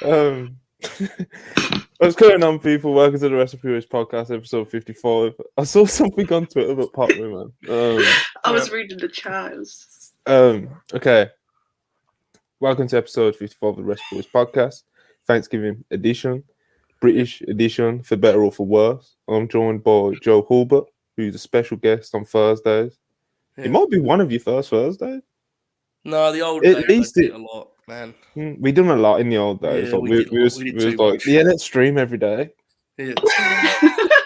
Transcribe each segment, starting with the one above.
Um, what's going on, people? Welcome to the Recipe Wish podcast, episode 55. I saw something on Twitter that popped me, man. I was reading the chat. Okay. Welcome to episode 55 of the Recipe Wish podcast, Thanksgiving edition, British edition, for better or for worse. I'm joined by Joe Hulbert, who's a special guest on Thursdays. Yeah. It might be one of your first Thursdays. No, the old At days least I did a lot, man. We done a lot in the old days. Yeah, Like, we did was too like, much. yeah, let's stream every day. Yeah.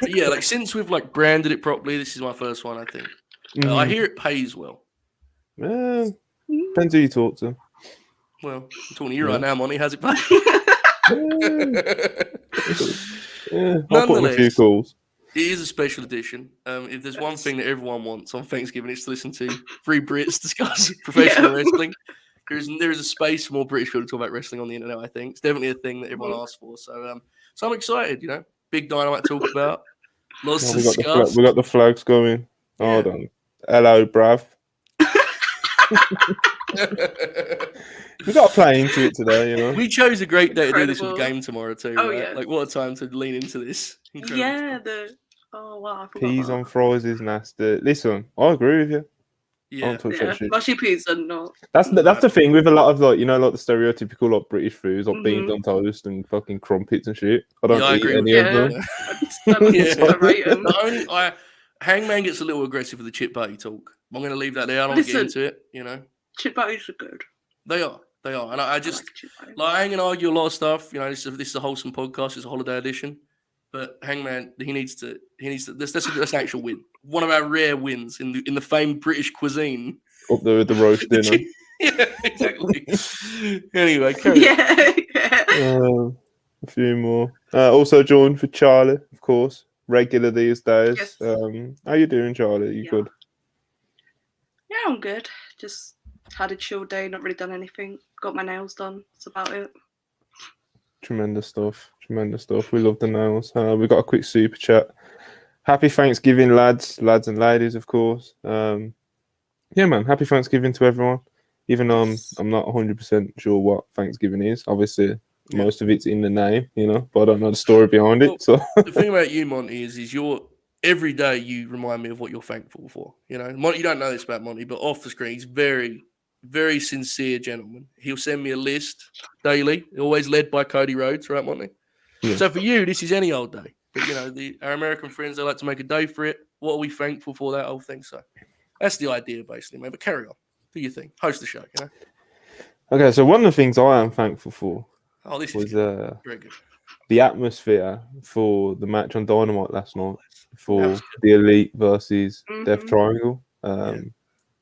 But yeah, like since we've like branded it properly, this is my first one, I think. I hear it pays well. Yeah, depends who you talk to. Well, I'm talking to you right now, Monty. How's it paid? I'll put in a few calls. It is a special edition. If there's one thing that everyone wants on Thanksgiving, it's to listen to three Brits discuss professional wrestling. There is a space for more British people to talk about wrestling on the internet, I think. It's definitely a thing that everyone asks for. So I'm excited, you know. Big Dynamite to talk about. Lots to discuss. We got the flags going. Yeah. Hold on. Hello, bruv. We got to play into it today, you know. We chose a great day to do this with game tomorrow too. Oh, right? yeah. Like, what a time to lean into this. Incredible. Yeah, oh wow, I forgot Peas about on fries is nasty. Listen, I agree with you. I Yeah. don't touch that shit. Mushy peas are not. That's the thing with a lot of, like, you know, like the stereotypical like British foods, like beans on toast and fucking crumpets and shit. I don't eat any of them. Hangman gets a little aggressive with the chip butty talk. I'm going to leave that there. I don't get into it. You know, chip butties are good. They are, and I just I ain't gonna argue a lot of stuff. You know, this is a wholesome podcast. It's a holiday edition, but Hangman, he needs to. That's an actual win. One of our rare wins in the famed British cuisine. Up there with the roast dinner. Yeah, exactly. Anyway, carry on. A few more. Also joined for Charlie, of course, regular these days. Yes. How you doing, Charlie? You good? Yeah, I'm good. Just had a chill day, not really done anything. Got my nails done. That's about it. Tremendous stuff. We love the nails. We got a quick super chat. Happy Thanksgiving, lads and ladies, of course. Yeah, man. Happy Thanksgiving to everyone. Even though I'm not 100% sure what Thanksgiving is. Obviously, most of it's in the name, you know, but I don't know the story behind it. So the thing about you, Monty, is you're every day you remind me of what you're thankful for. You know, Monty, you don't know this about Monty, but off the screen, he's very, very sincere gentleman. He'll send me a list daily, always led by Cody Rhodes, right, Monty? Yeah. So for you, this is any old day. But, you know, our American friends, they like to make a day for it. What are we thankful for, that whole thing? So that's the idea, basically, man. But carry on. Do your thing. Host the show, you know? Okay, so one of the things I am thankful for was very good. The atmosphere for the match on Dynamite last night for the Elite versus Death Triangle.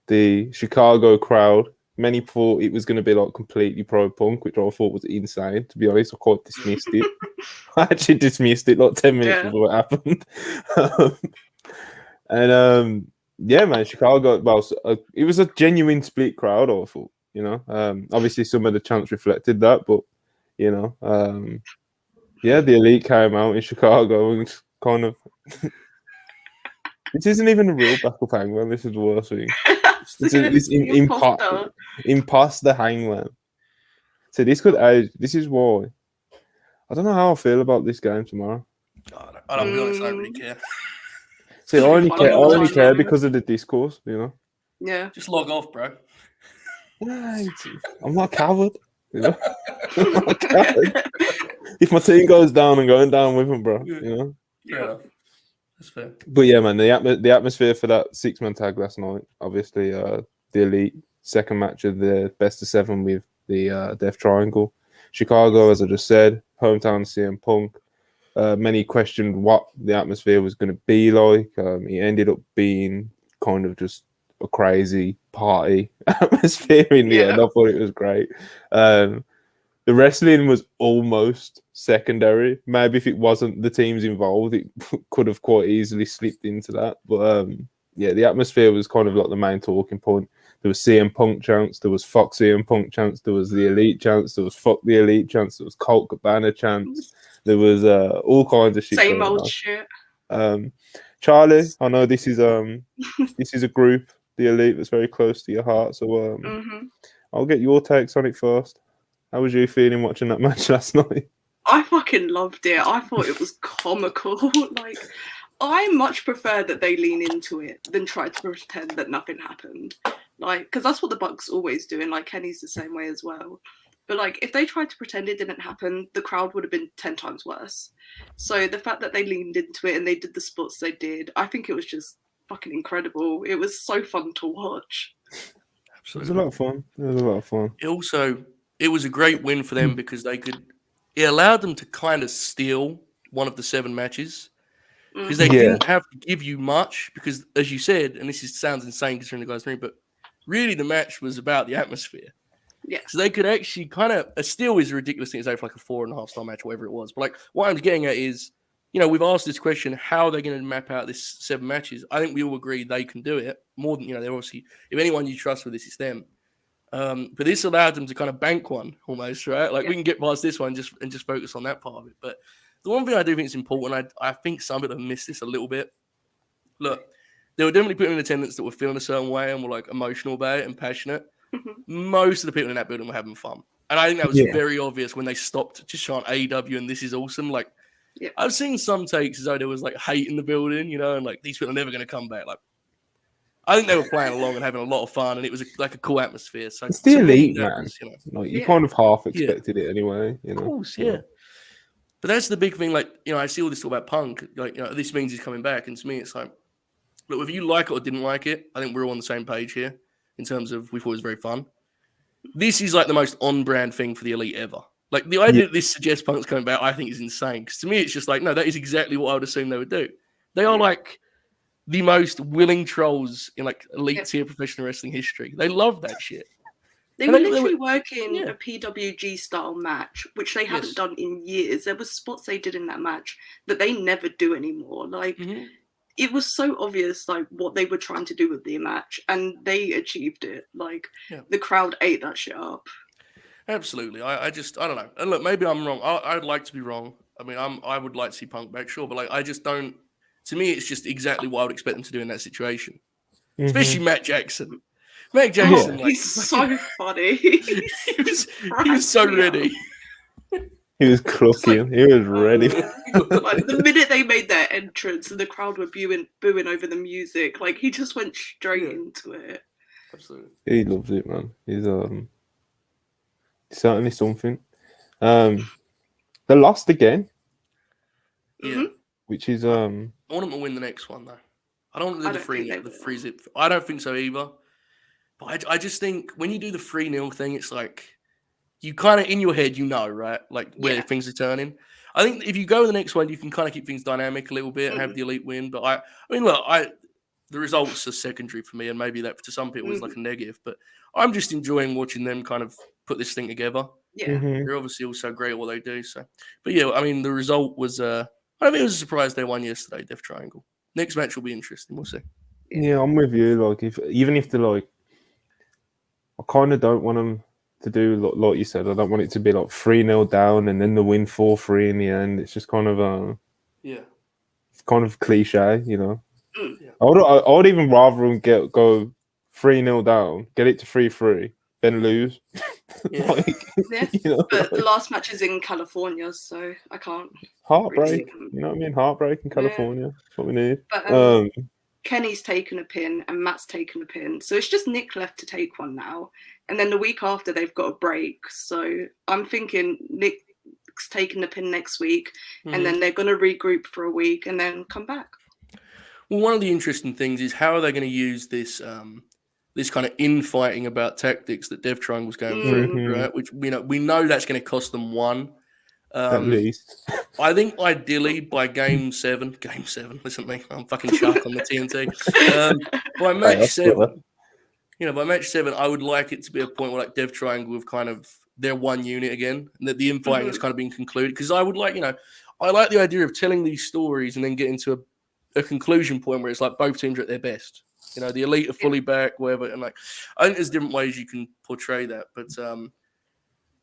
The Chicago crowd, many thought it was going to be like completely pro-punk, which I thought was insane. To be honest, I quite dismissed it. I actually dismissed it like 10 minutes before it happened. Yeah, man, Chicago. Well, it was a genuine split crowd. I thought, you know. Obviously, some of the chants reflected that, but you know, yeah, the Elite came out in Chicago and kind of. This isn't even a real backup Hangman. This is the worst thing. It's imposter Hangman. So this could age. This is why. I don't know how I feel about this game tomorrow. I don't be honest, I don't really care. See, I only care because of the discourse, you know. Yeah. Just log off, bro. I'm not a coward, you know. I'm not a coward. If my team goes down, I'm going down with them, bro. You know. Yeah. That's fair. But yeah, man, the atmosphere for that 6-man tag last night, obviously, the Elite second match of the best of 7 with the Death Triangle. Chicago, as I just said, hometown CM Punk. Many questioned what the atmosphere was going to be like. It ended up being kind of just a crazy party atmosphere in the end. I thought it was great. The wrestling was almost secondary. Maybe if it wasn't the teams involved, it could have quite easily slipped into that. But yeah, the atmosphere was kind of like the main talking point. There was CM Punk chants, there was fuck CM Punk chants, there was the Elite chants, there was fuck the Elite chants, there was Colt Cabana chants, there was all kinds of shit. Same old shit. Charlie, I know this is a group, the Elite, that's very close to your heart. So I'll get your takes on it first. How was you feeling watching that match last night? I fucking loved it. I thought it was comical. Like, I much prefer that they lean into it than try to pretend that nothing happened. Like, because that's what the Bucks always do, and like Kenny's the same way as well. But like, if they tried to pretend it didn't happen, the crowd would have been 10 times worse. So the fact that they leaned into it and they did the spots they did, I think it was just fucking incredible. It was so fun to watch. It was a lot of fun. It was a great win for them because it allowed them to kind of steal one of the 7 matches. Because they didn't have to give you much, because as you said, and sounds insane considering the guys' ring, but really the match was about the atmosphere. Yeah. So they could actually kind of, a steal is a ridiculous thing to say for like a 4.5-star match, whatever it was. But like what I'm getting at is, we've asked this question, how are they going to map out this 7 matches? I think we all agree they can do it more than, they're obviously, if anyone you trust with this, it's them. But this allowed them to kind of bank one almost, right? Like we can get past this one and just focus on that part of it. But the one thing I do think is important, I think some people have missed this a little bit. Look, they were definitely people in attendance that were feeling a certain way and were like emotional about it and passionate. Most of the people in that building were having fun. And I think that was very obvious when they stopped to chant AEW and this is awesome. Like, I've seen some takes as though there was like hate in the building, and like these people are never going to come back. Like, I think they were playing along and having a lot of fun, and it was like a cool atmosphere. So it's the elite, man. Was, like you kind of half expected it anyway. Of course, yeah. But that's the big thing. Like, I see all this talk about Punk. Like, this means he's coming back, and to me, it's like, look, if you like it or didn't like it, I think we're all on the same page here in terms of we thought it was very fun. This is like the most on-brand thing for the elite ever. Like the idea that this suggests Punk's coming back, I think is insane. Because to me, it's just like, no, that is exactly what I would assume they would do. They are like the most willing trolls in like elite tier professional wrestling history. They love that shit. They were literally working a PWG style match, which they haven't done in years. There were spots they did in that match that they never do anymore. Like it was so obvious, like what they were trying to do with the match, and they achieved it. Like the crowd ate that shit up. Absolutely. I don't know. And look, maybe I'm wrong. I'd like to be wrong. I mean, I would like to see Punk back, sure, but like I just don't. To me, it's just exactly what I would expect them to do in that situation. Especially Matt Jackson. Matt Jackson, he's so funny. he was so ready. He was clucking. He was ready. Like, the minute they made their entrance and the crowd were booing over the music, like he just went straight into it. Absolutely. He loves it, man. He's certainly something. They lost again. Yeah. Which is I want them to win the next one though. I don't want to do the 3-0. I don't think so either. But I just think when you do the 3-0 thing, it's like you kind of in your head, right? Like where things are turning. I think if you go to the next one, you can kind of keep things dynamic a little bit and have the elite win. But I mean, look, the results are secondary for me, and maybe that to some people is like a negative. But I'm just enjoying watching them kind of put this thing together. Yeah, they're obviously also great at what they do. So, but yeah, I mean, the result was. I think it was a surprise they won yesterday, Death Triangle. Next match will be interesting. We'll see. Yeah, I'm with you. Like, even if they're like, I kind of don't want them to do like you said. I don't want it to be like 3-0 down and then the win 4-3 in the end. It's just kind of it's kind of cliche, Yeah. I would even rather them go 3-0 down, get it to 3-3, then lose. But the last match is in California, so I can't. Heartbreak, you know what I mean? Heartbreak in California. That's what we need. But, Kenny's taken a pin and Matt's taken a pin. So it's just Nick left to take one now. And then the week after, they've got a break. So I'm thinking Nick's taking the pin next week, and then they're going to regroup for a week and then come back. Well, one of the interesting things is how are they going to use this this kind of infighting about tactics that Death Triangle's going through, right? Which we know that's going to cost them one. At least. I think ideally by game 7, listen to me, I'm fucking Chuck on the TNT. By match 7, by match 7, I would like it to be a point where like Death Triangle have kind of they're one unit again, and that the infighting has kind of been concluded. Because I would like, I like the idea of telling these stories and then getting to a conclusion point where it's like both teams are at their best. The elite are fully back, whatever, and like I think there's different ways you can portray that. But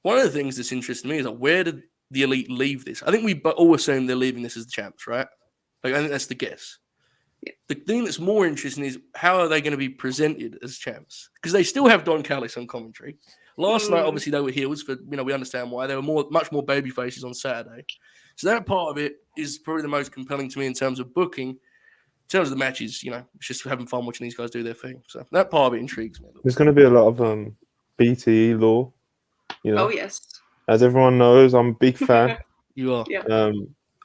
one of the things that's interesting to me is like where did the elite leave this? I think we all assume they're leaving this as the champs, right? Like I think that's the guess. The thing that's more interesting is how are they going to be presented as champs? Because they still have Don Callis on commentary. Last night, obviously, they were heels for, we understand why. They were much more baby faces on Saturday. So that part of it is probably the most compelling to me in terms of booking. In terms of the matches, it's just having fun watching these guys do their thing. So that part of it intrigues me. There's going to be a lot of BTE lore, Oh, yes. As everyone knows, I'm a big fan. You are. Yeah.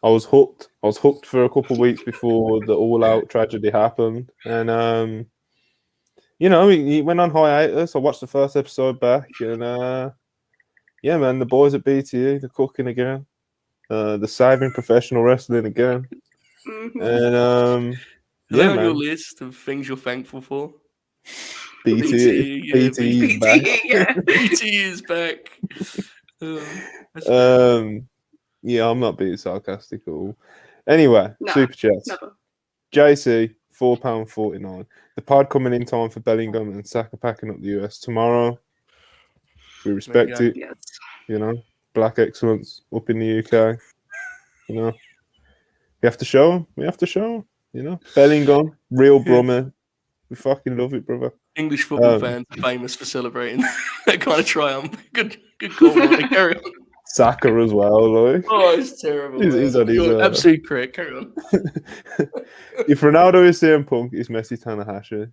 I was hooked. I was hooked for a couple of weeks before the all-out tragedy happened, and he went on hiatus. I watched the first episode back, and man, the boys at BTE, they're cooking again. They're saving professional wrestling again, and on your list of things you're thankful for. BTE is back. BTE is back. Yeah, I'm not being sarcastic at all. Anyway, super chats. Never. JC, £4.49. The pod coming in time for Bellingham and Saka packing up the US tomorrow. We respect it. Yes. Black excellence up in the UK. We have to show them. Bellingham, real Brummer. We fucking love it, brother. English football fans are famous for celebrating that kind of triumph. Good call, Marty. Carry on. Saka as well, like. Oh, it's terrible. You're absolutely correct. Carry on. If Ronaldo is CM Punk, it's Messi Tanahashi.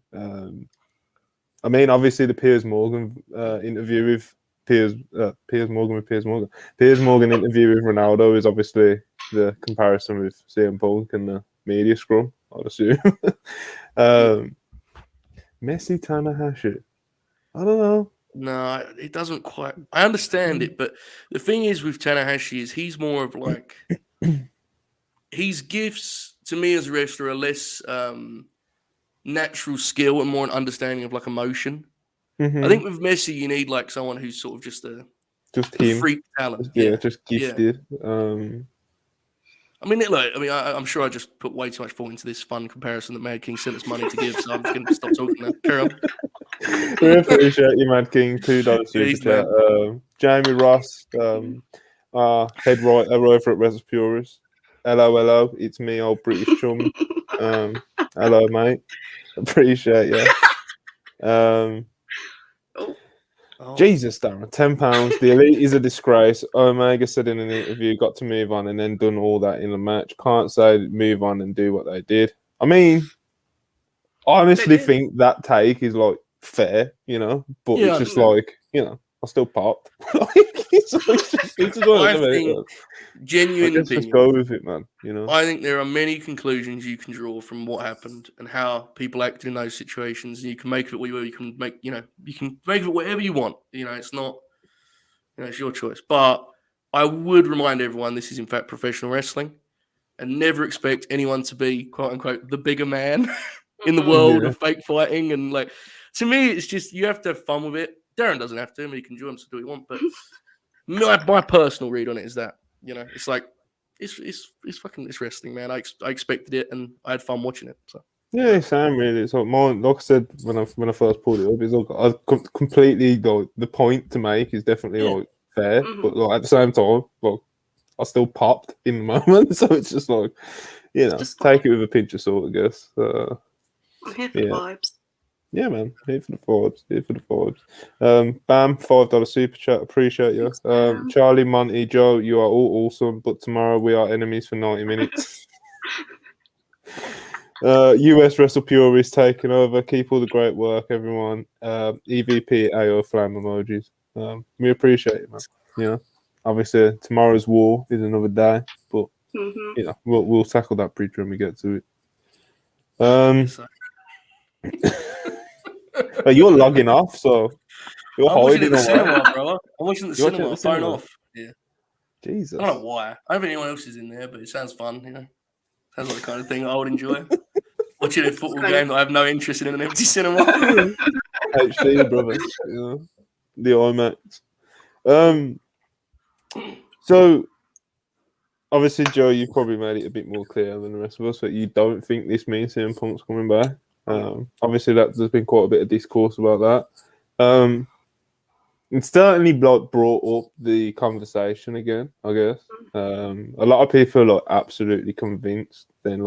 Obviously the Piers Morgan interview with Piers Morgan interview with Ronaldo is obviously the comparison with CM Punk and the media scrum, I'd assume. Messi Tanahashi. I don't know. No, it doesn't quite. I understand it, but the thing is with Tanahashi is he's more of like his gifts to me as a wrestler are less natural skill and more an understanding of like emotion. I think with Messi you need like someone who's sort of just a freak talent. Just gifted. I'm sure I just put way too much thought into this fun comparison that Mad King sent us money to give, so I'm just going to stop talking now. Carry on. We appreciate you, Mad King. $2 super chat. Jamie Ross, head writer over at Res Purist. Hello, it's me, old British chum. Hello, mate. Appreciate you. Jesus, Darren, £10. The Elite is a disgrace. Omega said in an interview, got to move on and then done all that in a match. Can't say move on and do what they did. I honestly think that take is like fair, but it's just like, I still popped. Genuine opinion. Just go with it, man. I think there are many conclusions you can draw from what happened and how people acted in those situations. And you can make it whatever you can make. You can make it whatever you want. It's not. It's your choice. But I would remind everyone this is in fact professional wrestling, and never expect anyone to be quote unquote the bigger man in the world of fake fighting. And like to me, it's just you have to have fun with it. Darren doesn't have to. He can join us to do what he wants. But my personal read on it is that. It's like it's wrestling, man. I expected it, and I had fun watching it. So yeah, Sam, really. It's like like I said when I first pulled it up, it's like I completely the point to make is definitely like fair, but like at the same time, like I still popped in the moment, so it's just like take it with a pinch of salt, I guess. I'm here for the vibes. Yeah, man. Here for the vibes. Bam, $5 super chat. Appreciate you. Charlie, Monty, Joe, you are all awesome, but tomorrow we are enemies for 90 minutes. US Wrestle Pure is taking over. Keep all the great work, everyone. EVP, AO, flam emojis. We appreciate it, man. Obviously, tomorrow's war is another day, but we'll tackle that bridge when we get to it. But you're logging off, so you're hiding the cinema, bro. I'm watching the cinema. Phone off. Yeah. Jesus. I don't know why. I don't think anyone else is in there, but it sounds fun. Sounds like the kind of thing I would enjoy. Watching a football game that I have no interest in an empty cinema. HD, brother. The IMAX. So, obviously, Joe, you probably made it a bit more clear than the rest of us that you don't think this means CM Punk's coming back. Obviously, there's been quite a bit of discourse about that. It's certainly brought up the conversation again, I guess. A lot of people are absolutely convinced. Then,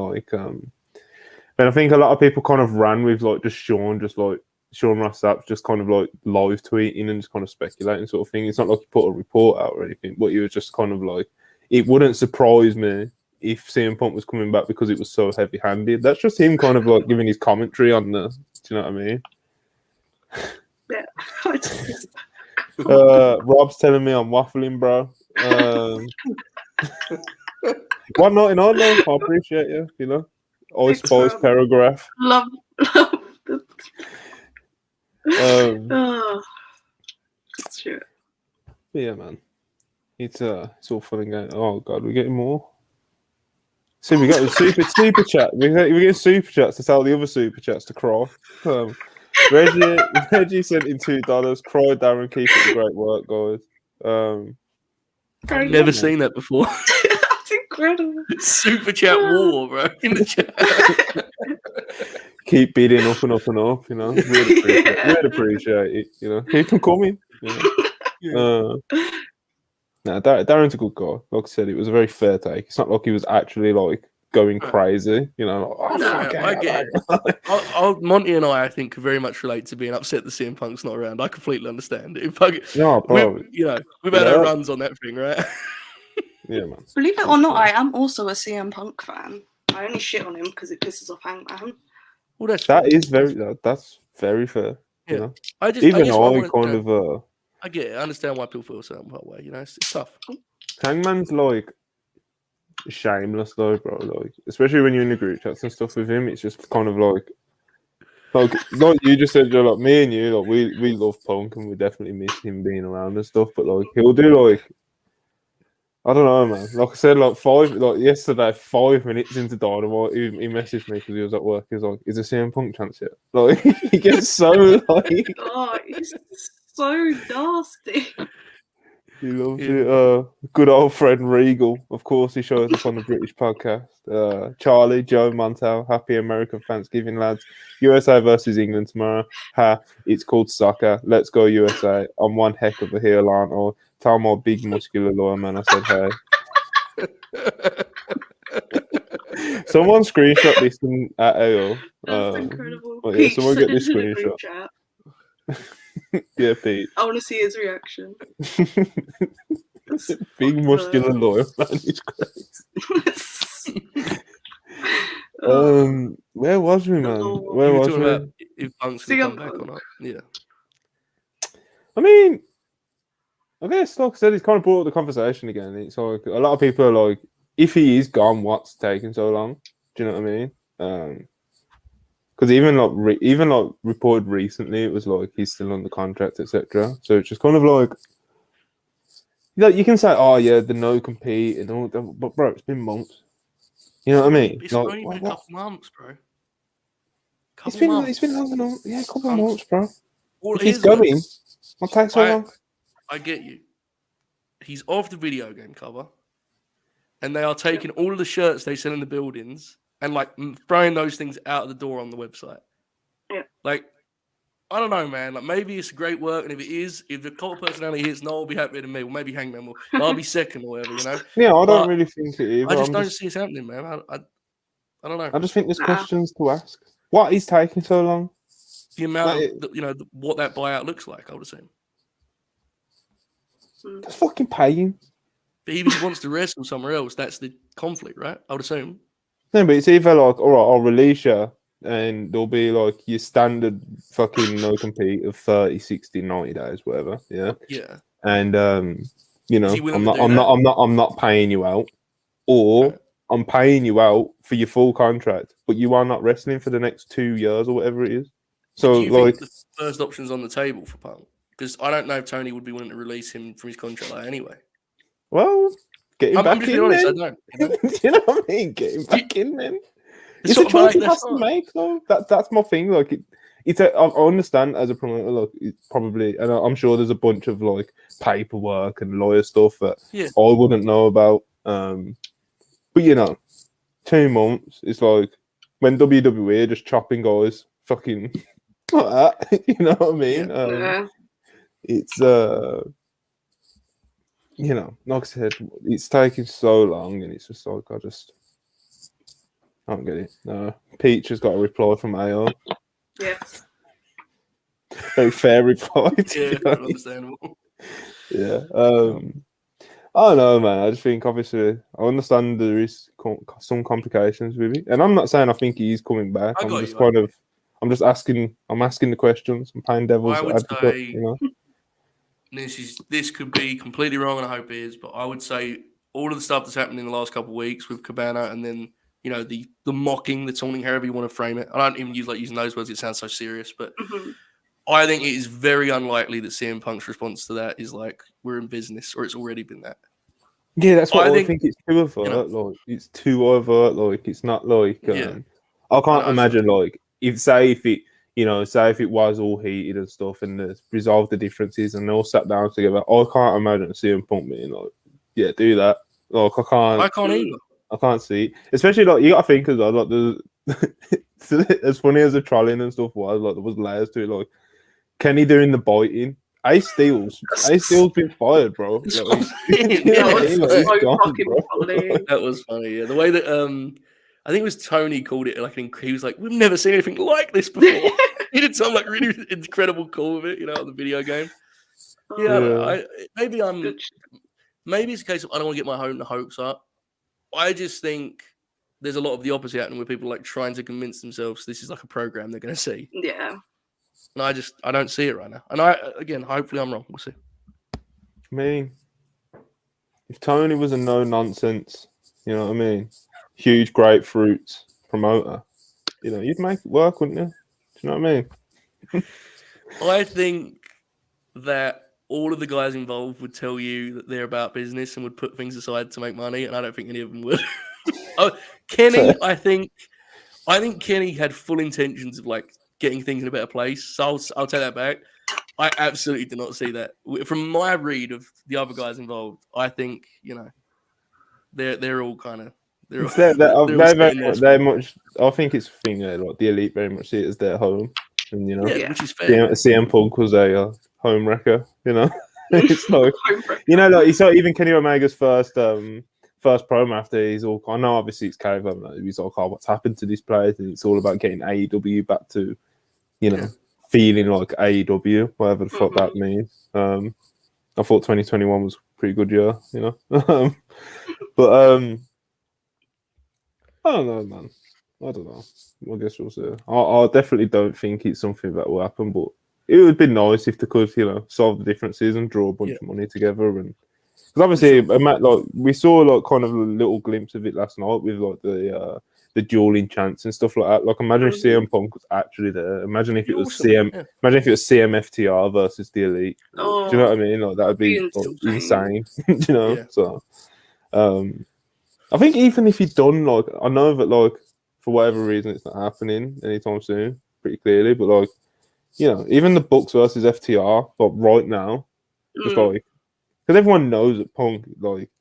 And I think a lot of people kind of ran with like Sean Ross Sapp just kind of like live tweeting and just kind of speculating sort of thing. It's not like he put a report out or anything, but he was just kind of like, it wouldn't surprise me if CM Punk was coming back because it was so heavy-handed. That's just him kind of like giving his commentary on the. Do you know what I mean? Yeah. Rob's telling me I'm waffling, bro. 199 though. I appreciate you. You know, always Thanks, Rob. paragraph. Love. Um, Sure. Yeah, man. It's all fun and games. Oh god, we're getting more. See, we got the super chat. We're getting super chats to tell the other super chats to cry. Reggie sent in $2. Cry, Darren. Keep up the great work, guys. I've never seen that before. That's incredible. Super chat war, bro. In the chat. Keep beating up and up and up. You know, we'd appreciate it. You know, keep them coming. You know? Darren's a good guy. Like I said, it was a very fair take. It's not like he was actually like going crazy. You know, I get it. Monty and I think, very much relate to being upset that CM Punk's not around. I completely understand it. No, bro. We've had our runs on that thing, right? Yeah, man. Believe it or not, I am also a CM Punk fan. I only shit on him because it pisses off Hangman. Well, that's very fair. Yeah, you know? I get it. I understand why people feel a certain way. You know, it's tough. Hangman's like shameless though, bro. Like, especially when you're in the group chats and stuff with him, it's just kind of like you just said, like me and you, like we love Punk and we definitely miss him being around and stuff. But like he'll do like, I don't know, man. Like I said, yesterday, 5 minutes into Dynamite, he messaged me because he was at work. He was like, "Is a CM Punk chance yet?" Like he gets so like, oh, he's so nasty. He loves it. Good old friend Regal. Of course, he shows up on the British podcast. Charlie, Joe, Montel. Happy American Thanksgiving, lads. USA versus England tomorrow. It's called soccer. Let's go USA. I'm one heck of a heel, aren't I? Tell my big muscular lawyer man I said hey. Someone screenshot this at AO. That's incredible. Oh, yeah, someone get this screenshot. Yeah, Pete. I want to see his reaction. Big muscular lawyer man is great. Where was we, man? Where was we? If Punk's gonna come back or not? Yeah. I mean, I guess, like I said, he's kind of brought up the conversation again. It's like a lot of people are like, if he is gone, what's taking so long? Do you know what I mean? Because even reported recently, it was like he's still under contract, etc. So it's just kind of like, you can say, oh yeah, the no compete and all that, but bro, it's been months. You know what I mean? It's only been a couple months, bro. It's been long enough. Yeah, a couple of months, bro. If he's going, what takes so long? I get you. He's off the video game cover, and they are taking all of the shirts they sell in the buildings and like throwing those things out of the door on the website. Yeah. Like, I don't know, man. Like, maybe it's great work, and if the cult personality hits, no, will be happier than me. Well, maybe Hangman will. I'll be second or whatever, you know. Yeah, I don't really think it either. I just don't see it happening, man. I don't know. I just think there's questions to ask. What is taking so long? The amount of, what that buyout looks like, I would assume. Just fucking pay him. But even if he wants to wrestle somewhere else, that's the conflict, right? I would assume. No, but it's either like, all right, I'll release you, and there'll be like your standard fucking no compete of 30, 60, 90 days, whatever. Yeah. Yeah. And I'm not paying you out, or I'm paying you out for your full contract, but you are not wrestling for the next 2 years or whatever it is. So do you think the first option's on the table for Punk? Because I don't know if Tony would be willing to release him from his contract like anyway. Well, get him back in, honest, then. I don't. Do you know what I mean? Get him back in, then. It's a choice he has to make, though. That's my thing. Like, I understand as a promoter, like, it's probably, and I'm sure there's a bunch of like paperwork and lawyer stuff that I wouldn't know about. But 2 months. It's like when WWE are just chopping guys, fucking like that. You know what I mean? It's like I said, it's taking so long, and it's just like I don't get it. No. Peach has got a reply from AO. Yes. Very fair reply. Yeah, understandable. Yeah. I don't know, man. I just think, obviously, I understand there is some complications with it, and I'm not saying I think he is coming back. I'm just asking. I'm asking the questions. I'm playing devil's I would advocate. say, You know, this could be completely wrong, and I hope it is. But I would say all of the stuff that's happened in the last couple of weeks with Cabana, and then the mocking, the taunting, however you want to frame it. I don't even using those words. It sounds so serious, but I think it is very unlikely that CM Punk's response to that is like, we're in business, or it's already been that. Yeah, that's what I think. It's too overt. Like, it's too overt. Like, it's not like. I can't imagine like if it was all heated and stuff, and they resolved the differences, and they all sat down together. I can't imagine CM Punk being like, yeah, do that. Like, I can't either. I can't see it. Especially like you got to think as well. Like the as funny as the trolling and stuff was, like there was layers to it. Like Kenny doing the biting. Ace Steele's been fired, bro. Like, that was funny. Yeah, the way that I think it was Tony called it like he was like, we've never seen anything like this before. He did some like really incredible call of it, the video game. Yeah, maybe it's a case of I don't want to get my hopes up. I just think there's a lot of the opposite happening, where people like trying to convince themselves this is like a program they're going to see. Yeah. And I don't see it right now. And hopefully I'm wrong. We'll see. I mean, if Tony was a no nonsense, you know what I mean, huge grapefruit promoter, you'd make it work, wouldn't you? Do you know what I mean? I think that all of the guys involved would tell you that they're about business and would put things aside to make money, and I don't think any of them would. Kenny, I think Kenny had full intentions of like getting things in a better place. So I'll take that back. I absolutely did not see that. From my read of the other guys involved, I think they're all kind of they're much. I think it's a thing like the elite very much see it as their home, and which is fair. CM Punk was a home wrecker. It's like it's like even Kenny Omega's first promo after he's all. I know obviously it's kind of he's like, oh, what's happened to this place, and it's all about getting AEW back to feeling like AEW, whatever the fuck that means. I thought 2021 was a pretty good year, but I don't know, man. I don't know. I guess we'll see. I definitely don't think it's something that will happen, but it would be nice if they could, solve the differences and draw a bunch of money together. And because obviously, like we saw like kind of a little glimpse of it last night with like the dueling chants and stuff like that. Like, imagine if CM Punk was actually there. Imagine if it was Imagine if it was CMFTR versus the Elite. Do you know what I mean? Like, that would be insane. So, I think even if he'd done like, I know that like for whatever reason it's not happening anytime soon, pretty clearly. But like, even the Bucks versus FTR, like right now, just like because everyone knows that Punk, like.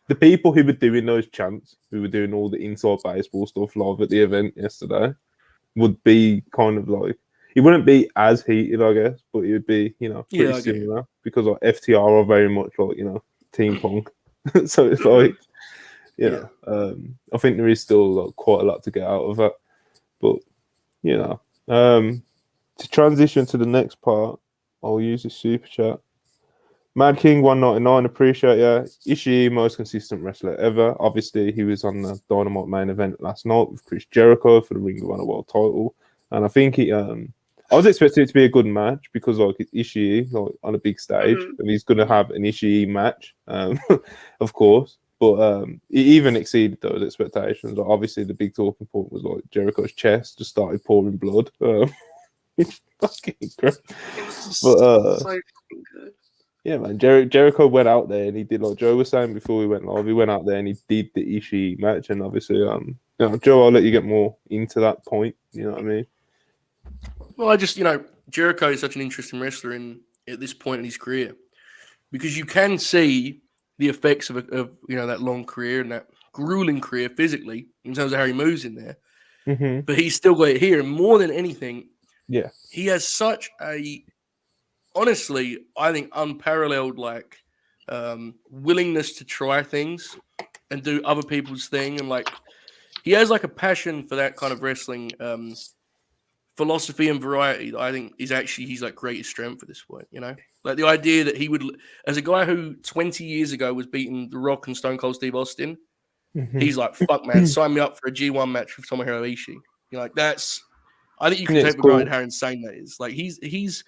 The people who were doing those chants, who were doing all the inside baseball stuff live at the event yesterday, would be kind of like, it wouldn't be as heated, I guess, but it would be, pretty similar because like FTR are very much like, Team Punk. So it's like, I think there is still like, quite a lot to get out of that. But, to transition to the next part, I'll use the super chat. Mad King 199, appreciate you. Ishii, most consistent wrestler ever. Obviously, he was on the Dynamite main event last night with Chris Jericho for the Ring of Honor World title, and I think I was expecting it to be a good match because like it's Ishii like on a big stage, and he's going to have an Ishii match, of course. But it even exceeded those expectations. Like, obviously, the big talking point was like Jericho's chest just started pouring blood. It's fucking great. But so fucking good. Yeah, man. Jericho went out there and he did, like Joe was saying before we went live, he went out there and he did the Ishii match. And obviously, Joe, I'll let you get more into that point. You know what I mean? Well, I just, Jericho is such an interesting wrestler at this point in his career because you can see the effects of that long career and that grueling career physically in terms of how he moves in there. Mm-hmm. But he's still got it here. And more than anything, he has such a, honestly, I think unparalleled willingness to try things and do other people's thing, and like he has like a passion for that kind of wrestling philosophy and variety that I think is actually his like greatest strength at this point. You know, like the idea that he would, as a guy who 20 years ago was beating The Rock and Stone Cold Steve Austin, he's like, fuck man, sign me up for a G1 match with Tomohiro Ishii. You know, like that's, I think you can take for granted how insane that is. Like he's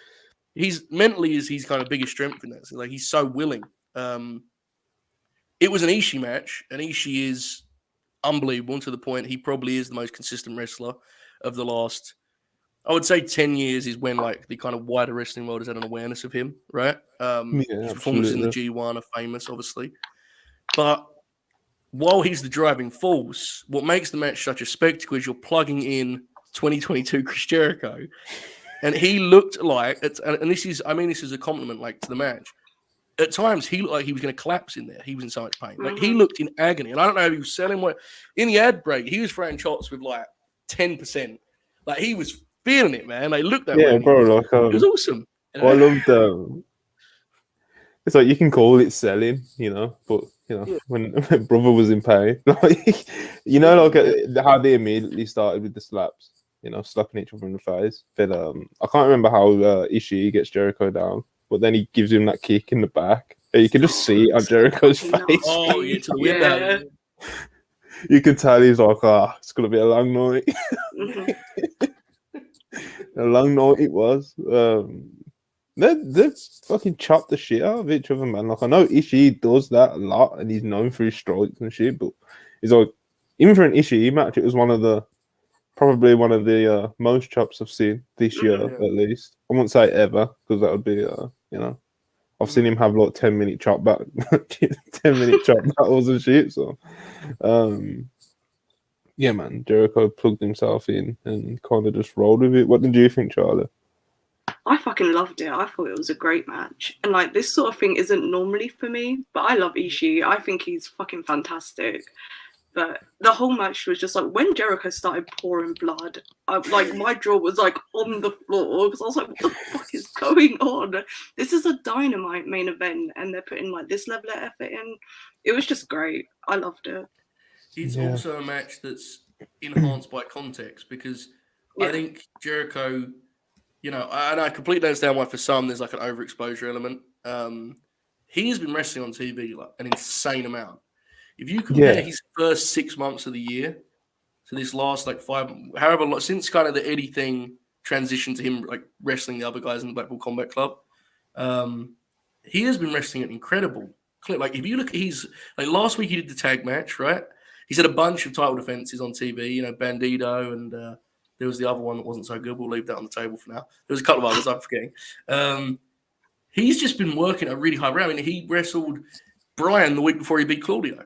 mentally is his kind of biggest strength in that. So, like he's so willing. It was an Ishii match, and Ishii is unbelievable to the point he probably is the most consistent wrestler of the last, I would say 10 years is when like the kind of wider wrestling world has had an awareness of him, right? His performances in the G1 are famous, obviously. But while he's the driving force, what makes the match such a spectacle is you're plugging in 2022 Chris Jericho. And he looked like, and this is, I mean, this is a compliment like to the match. At times, he looked like he was going to collapse in there. He was in so much pain. Like he looked in agony. And I don't know if he was selling what, in the ad break, he was throwing shots with like 10%. Like he was feeling it, man. They looked that way. Yeah, bro. Like, it was awesome. You know? I loved. It's like you can call it selling, you know, but you know when brother was in pain, like you know, like how they immediately started with the slaps, you know, slapping each other in the face. But I can't remember how Ishii gets Jericho down, but then he gives him that kick in the back. And you can just see it on Jericho's face. Oh, yeah, to the window. You can tell he's like, it's gonna be a long night. A long night it was. They fucking chopped the shit out of each other, man. Like I know Ishii does that a lot, and he's known for his strikes and shit. But it's like even for an Ishii match, it was probably one of the most chops I've seen this year, at least. I won't say ever because that would be, you know, I've seen him have like 10-minute chop back, 10-minute chop battles and shit. So, yeah, man, Jericho plugged himself in and kind of just rolled with it. What did you think, Charlie? I fucking loved it. I thought it was a great match. And like this sort of thing isn't normally for me, but I love Ishii. I think he's fucking fantastic. But the whole match was just like when Jericho started pouring blood, my jaw was like on the floor because I was like, what the fuck is going on? This is a Dynamite main event and they're putting like this level of effort in. It was just great. I loved it. It's also a match that's enhanced by context because I think Jericho, you know, and I completely understand why for some there's like an overexposure element. He has been wrestling on TV like an insane amount. If you compare his first 6 months of the year to this last like 5, however long, since kind of the Eddie thing transitioned to him like wrestling the other guys in the Blackpool Combat Club, he has been wrestling an incredible clip. Like if you look at his, like last week he did the tag match, right? He's had a bunch of title defenses on TV, you know, Bandito and there was the other one that wasn't so good. We'll leave that on the table for now. There was a couple of others I'm forgetting. He's just been working at a really high rate. I mean, he wrestled Brian the week before he beat Claudio.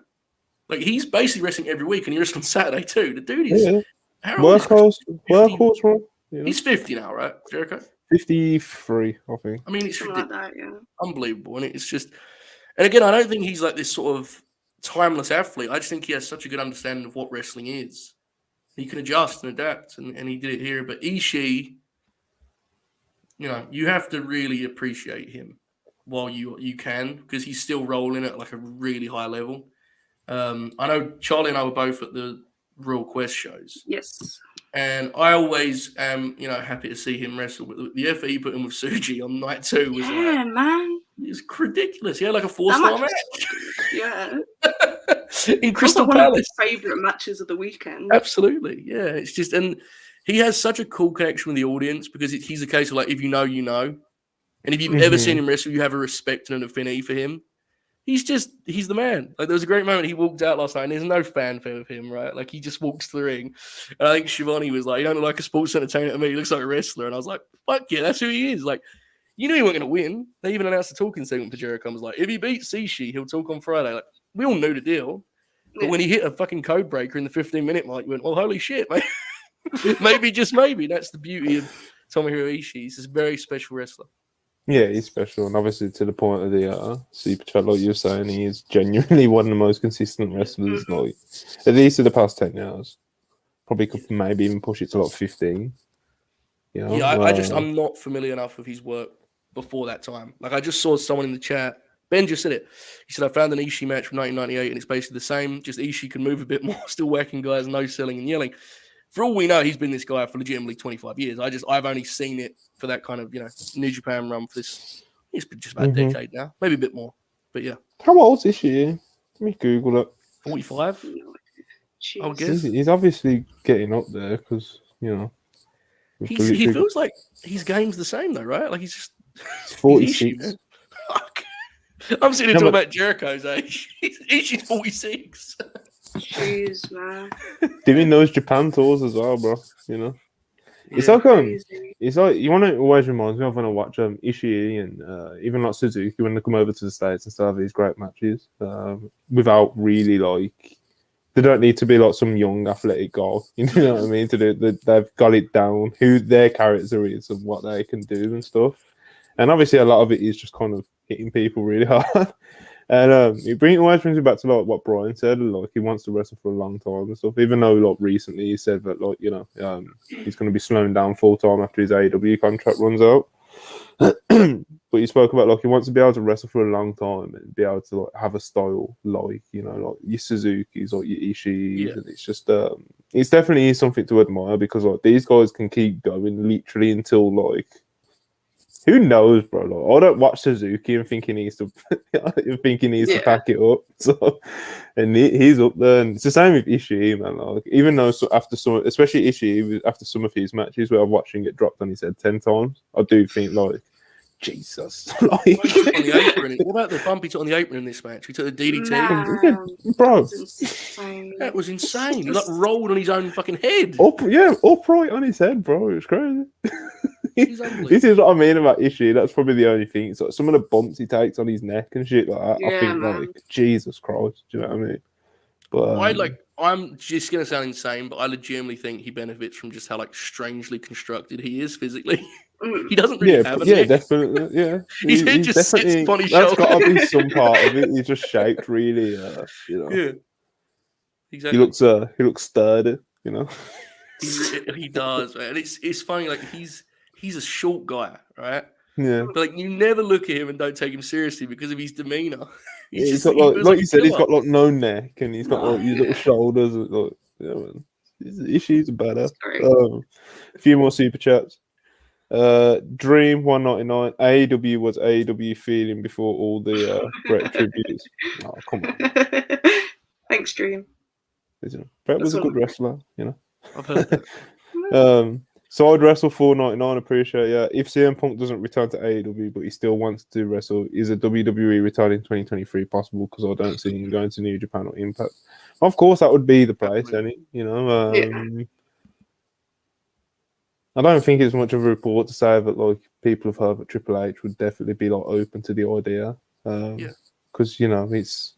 Like he's basically wrestling every week, and he wrestled on Saturday too. The dude is workhorse, bro. You know? He's 50 now, right, Jericho? 53, I think. I mean, it's like that, unbelievable, and it's just. And again, I don't think he's like this sort of timeless athlete. I just think he has such a good understanding of what wrestling is. He can adjust and adapt, and he did it here. But Ishii, you know, you have to really appreciate him while you can because he's still rolling at like a really high level. I know Charlie and I were both at the Real Quest shows. Yes. And I always am, you know, happy to see him wrestle. But the effort he put in with Suji on night 2 was man. It's ridiculous. He had like a 4-star match. Yeah. In Crystal Palace. One of his favourite matches of the weekend. Absolutely. Yeah. It's just, and he has such a cool connection with the audience because he's a case of like, if you know, you know. And if you've ever seen him wrestle, you have a respect and an affinity for him. He's the man. Like there was a great moment he walked out last night and there's no fanfare with him, right? Like he just walks through the ring. And I think Shivani was like, you don't look like a sports entertainer to me. He looks like a wrestler. And I was like, fuck yeah, that's who he is. Like, you knew he wasn't going to win. They even announced a talking segment for Jericho. I was like, if he beats Ishii, he'll talk on Friday. Like, we all knew the deal. But when he hit a fucking code breaker in the 15-minute mark, you went, well, holy shit, mate. Maybe, just maybe. That's the beauty of Tomohiro Ishii. He's this very special wrestler. Yeah, he's special, and obviously to the point of the super chat, like you're saying, he is genuinely one of the most consistent wrestlers, like at least in the past 10 years. Probably could maybe even push it to like 15. You know? Yeah, I'm not familiar enough with his work before that time. Like I just saw someone in the chat Ben just said it. He said, I found an Ishi match from 1998 and it's basically the same. Just Ishi can move a bit more, still whacking guys, no selling and yelling. For all we know, he's been this guy for legitimately 25 years. I've only seen it for that kind of, New Japan run for this. It's been just about a decade now, maybe a bit more. But yeah. How old is she? Let me Google it. 45? I would guess. He's obviously getting up there because, he feels like his game's the same though, right? Like he's 46. I'm sitting here talking about Jericho's age. She's 46. Jeez, man. Doing those Japan tours as well, bro. It's like you want to always remind me of when I watch Ishii and even like Suzuki when they come over to the States and still have these great matches without really like they don't need to be like some young athletic guy. You know what I mean? To do they've got it down who their character is and what they can do and stuff. And obviously a lot of it is just kind of hitting people really hard. And it always brings me back to like what Brian said, like he wants to wrestle for a long time and stuff. Even though like recently he said that like he's going to be slowing down full time after his AEW contract runs out. But he spoke about like he wants to be able to wrestle for a long time and be able to like have a style like like your Suzuki's or your Ishis, and it's just it's definitely something to admire because like these guys can keep going literally until like. Who knows, bro? Like, I don't watch Suzuki and think he needs to, to pack it up. So, and he's up there, and it's the same with Ishii, man. Like, even though after some, especially Ishii, after some of his matches where I'm watching it dropped on his head 10 times, I do think like, Jesus. Like, what about the bump he took on the apron in this match? He took the DDT, bro. That was insane. He like rolled on his own fucking head. Upright on his head, bro. It was crazy. This is what I mean about Ishii. That's probably the only thing. It's like some of the bumps he takes on his neck and shit like that. I think like Jesus Christ. Do you know what I mean? But I'm just gonna sound insane, but I legitimately think he benefits from just how like strangely constructed he is physically. He doesn't really have a neck. Definitely. Yeah, his head just sits upon his shoulder. That's got to be some part of it. He's just shaped really. Yeah, exactly. He looks sturdy. He does, man. And it's funny. Like he's a short guy, right? Yeah. But like you never look at him and don't take him seriously because of his demeanor. He's got like you said, he's got like no neck and he's got like his little shoulders. Like, man. Ishii's a badass. A few more super chats. Dream 199. AEW was AEW feeling before all the Brett tributes. Oh, come on. Thanks, Dream. Brett was a good wrestler, I've heard that. Side wrestle 499, appreciate If CM Punk doesn't return to AEW, but he still wants to wrestle, is a WWE return in 2023 possible? Because I don't see him going to New Japan or Impact. Of course, that would be the place, I don't think it's much of a report to say that like people have heard that Triple H would definitely be like open to the idea. Because it's.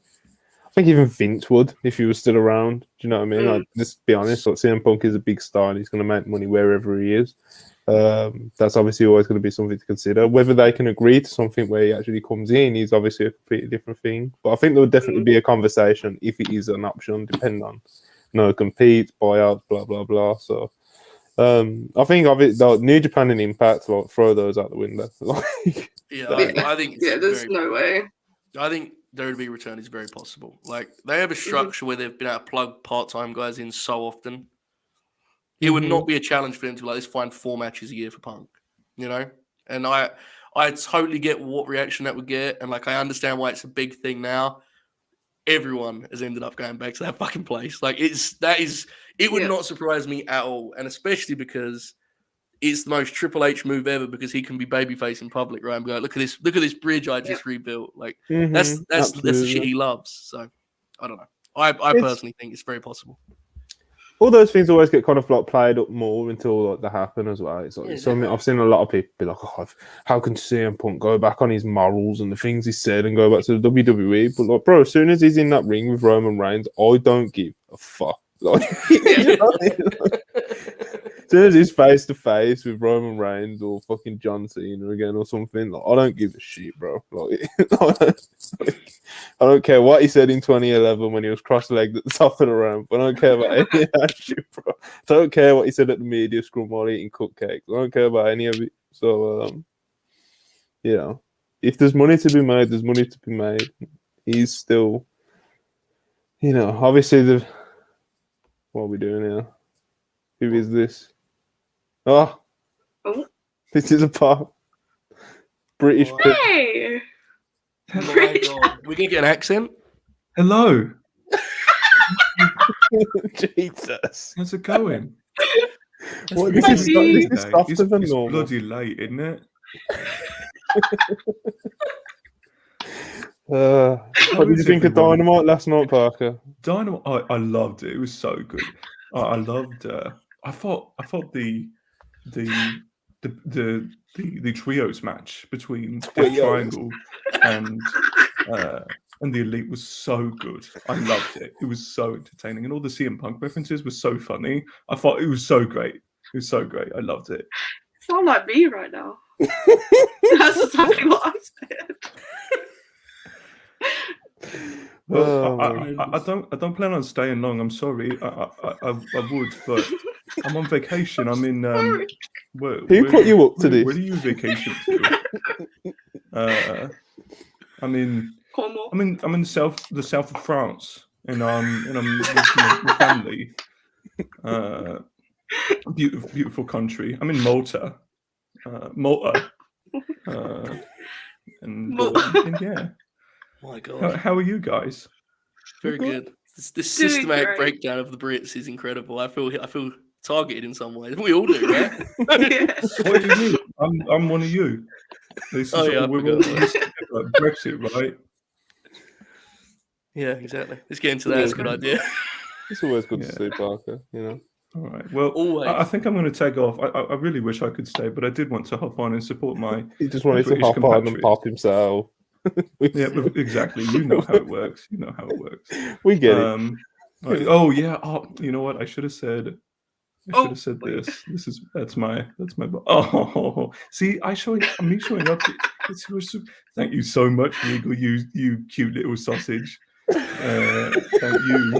I think even Vince would if he was still around. Do you know what I mean? Like, just be honest. Like CM Punk is a big star and he's going to make money wherever he is. That's obviously always going to be something to consider. Whether they can agree to something where he actually comes in is obviously a completely different thing. But I think there would definitely be a conversation if it is an option, depending on compete, buyouts, blah blah blah. So. I think of it though, New Japan and Impact, like throw those out the window. I think there's no way. I think WWE return is very possible. Like they have a structure where they've been able to plug part-time guys in so often. It would not be a challenge for them to let's find 4 matches a year for Punk, And I totally get what reaction that would get, and like I understand why it's a big thing now. Everyone has ended up going back to that fucking place. Like it would not surprise me at all, and especially because it's the most Triple H move ever because he can be babyface in public, right? And be like, look at this bridge I just rebuilt. Like that's the shit he loves. So I don't know. I personally think it's very possible. All those things always get kind of like played up more until like they happen as well. It's like something I've seen a lot of people be like, "Oh, how can CM Punk go back on his morals and the things he said and go back to the WWE?" But like, bro, as soon as he's in that ring with Roman Reigns, I don't give a fuck. Like, as soon as he's face to face with Roman Reigns or fucking John Cena again or something, like, I don't give a shit, bro. Like, I don't care what he said in 2011 when he was cross-legged at the top of the ramp. I don't care about any of that shit, bro. I don't care what he said at the media scrum while eating cupcakes. I don't care about any of it. So, if there's money to be made, there's money to be made. He's still, obviously what are we doing here? Who is this? Oh. This is a part. British pig. Hey! Oh my God. We're going to get an accent? Hello. Jesus. How's it going? What, This this is softer it's than normal. bloody late, isn't it? What did you think of Dynamite last night, Parker? Dynamite, I loved it. It was so good. I loved. I thought the trios match between the Triangle and the Elite was so good. I loved it. It was so entertaining, and all the CM Punk references were so funny. I thought it was so great. It was so great. I loved it. Sound like me right now. That's exactly what I said. Well, I don't plan on staying long. I'm sorry. I would, but I'm on vacation. I'm in. Who put you up to this? Where do you vacation to? I'm in the south of France, and I'm with my family. Beautiful country. I'm in Malta. And yeah. My God. How are you guys? Very good. This systematic breakdown of the Brits is incredible. I feel targeted in some ways. We all do, right? What do you mean? I'm one of you. We're all Brexit, right? Yeah, exactly. Let's get into that. That's a good idea. It's always good to see Parker, All right. Well, I think I'm going to tag off. I really wish I could stay, but I did want to hop on and support my. He just wanted to hop on and pop himself. Yeah, exactly. You know how it works. We get it. Oh yeah. Oh, you know what? I should have said. This. That's my. Oh, see, me showing up. Thank you so much, Regal. You cute little sausage. Thank you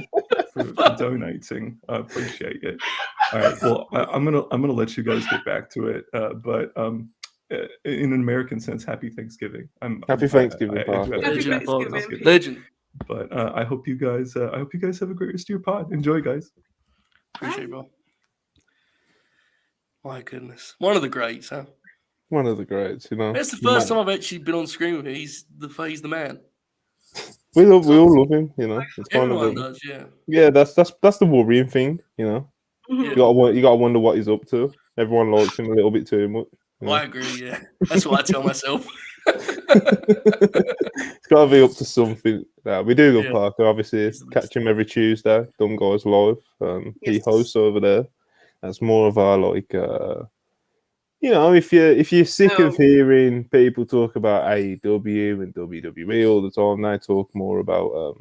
for donating. I appreciate it. All right. Well, I'm gonna let you guys get back to it. But in an American sense, happy Thanksgiving. Happy Thanksgiving, Parker. Happy Thanksgiving. Legend. But I hope you guys have a great rest of your pod. Enjoy, guys. Appreciate it, bro. My goodness, one of the greats, huh? One of the greats, That's the first time I've actually been on screen with him. He's the man. We all love him, It's Everyone does, yeah. Yeah, that's the worrying thing, Yeah. You gotta wonder what he's up to. Everyone likes him a little bit too much. I agree, yeah. That's what I tell myself. It's got to be up to something. We do love Parker, obviously. Catch him every Tuesday. Dumb Guys Live. He hosts over there. That's more of our if you're sick of hearing people talk about AEW and WWE all the time, they talk more about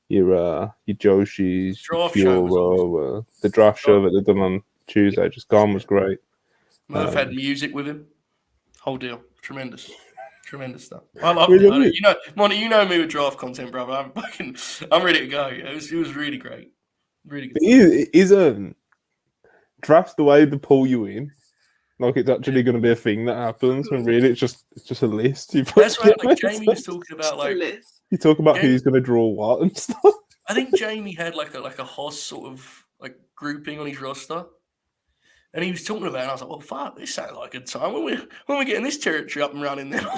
your Joshi's, Puro, the draft show that they done on Tuesday. Just gone was great. I've had music with him. Whole deal. Tremendous stuff. I love it. Monty, you know me with draft content, brother. I'm ready to go. It was really great. Really good. Is drafts the way they pull you in? Like it's actually going to be a thing that happens, and really it's just a list. That's right. Jamie was talking about you talk about who's going to draw what and stuff. I think Jamie had like a Hoss sort of like grouping on his roster, and he was talking about it. And I was like, well, fuck, this sounds like a good time when we're getting this territory up and running now.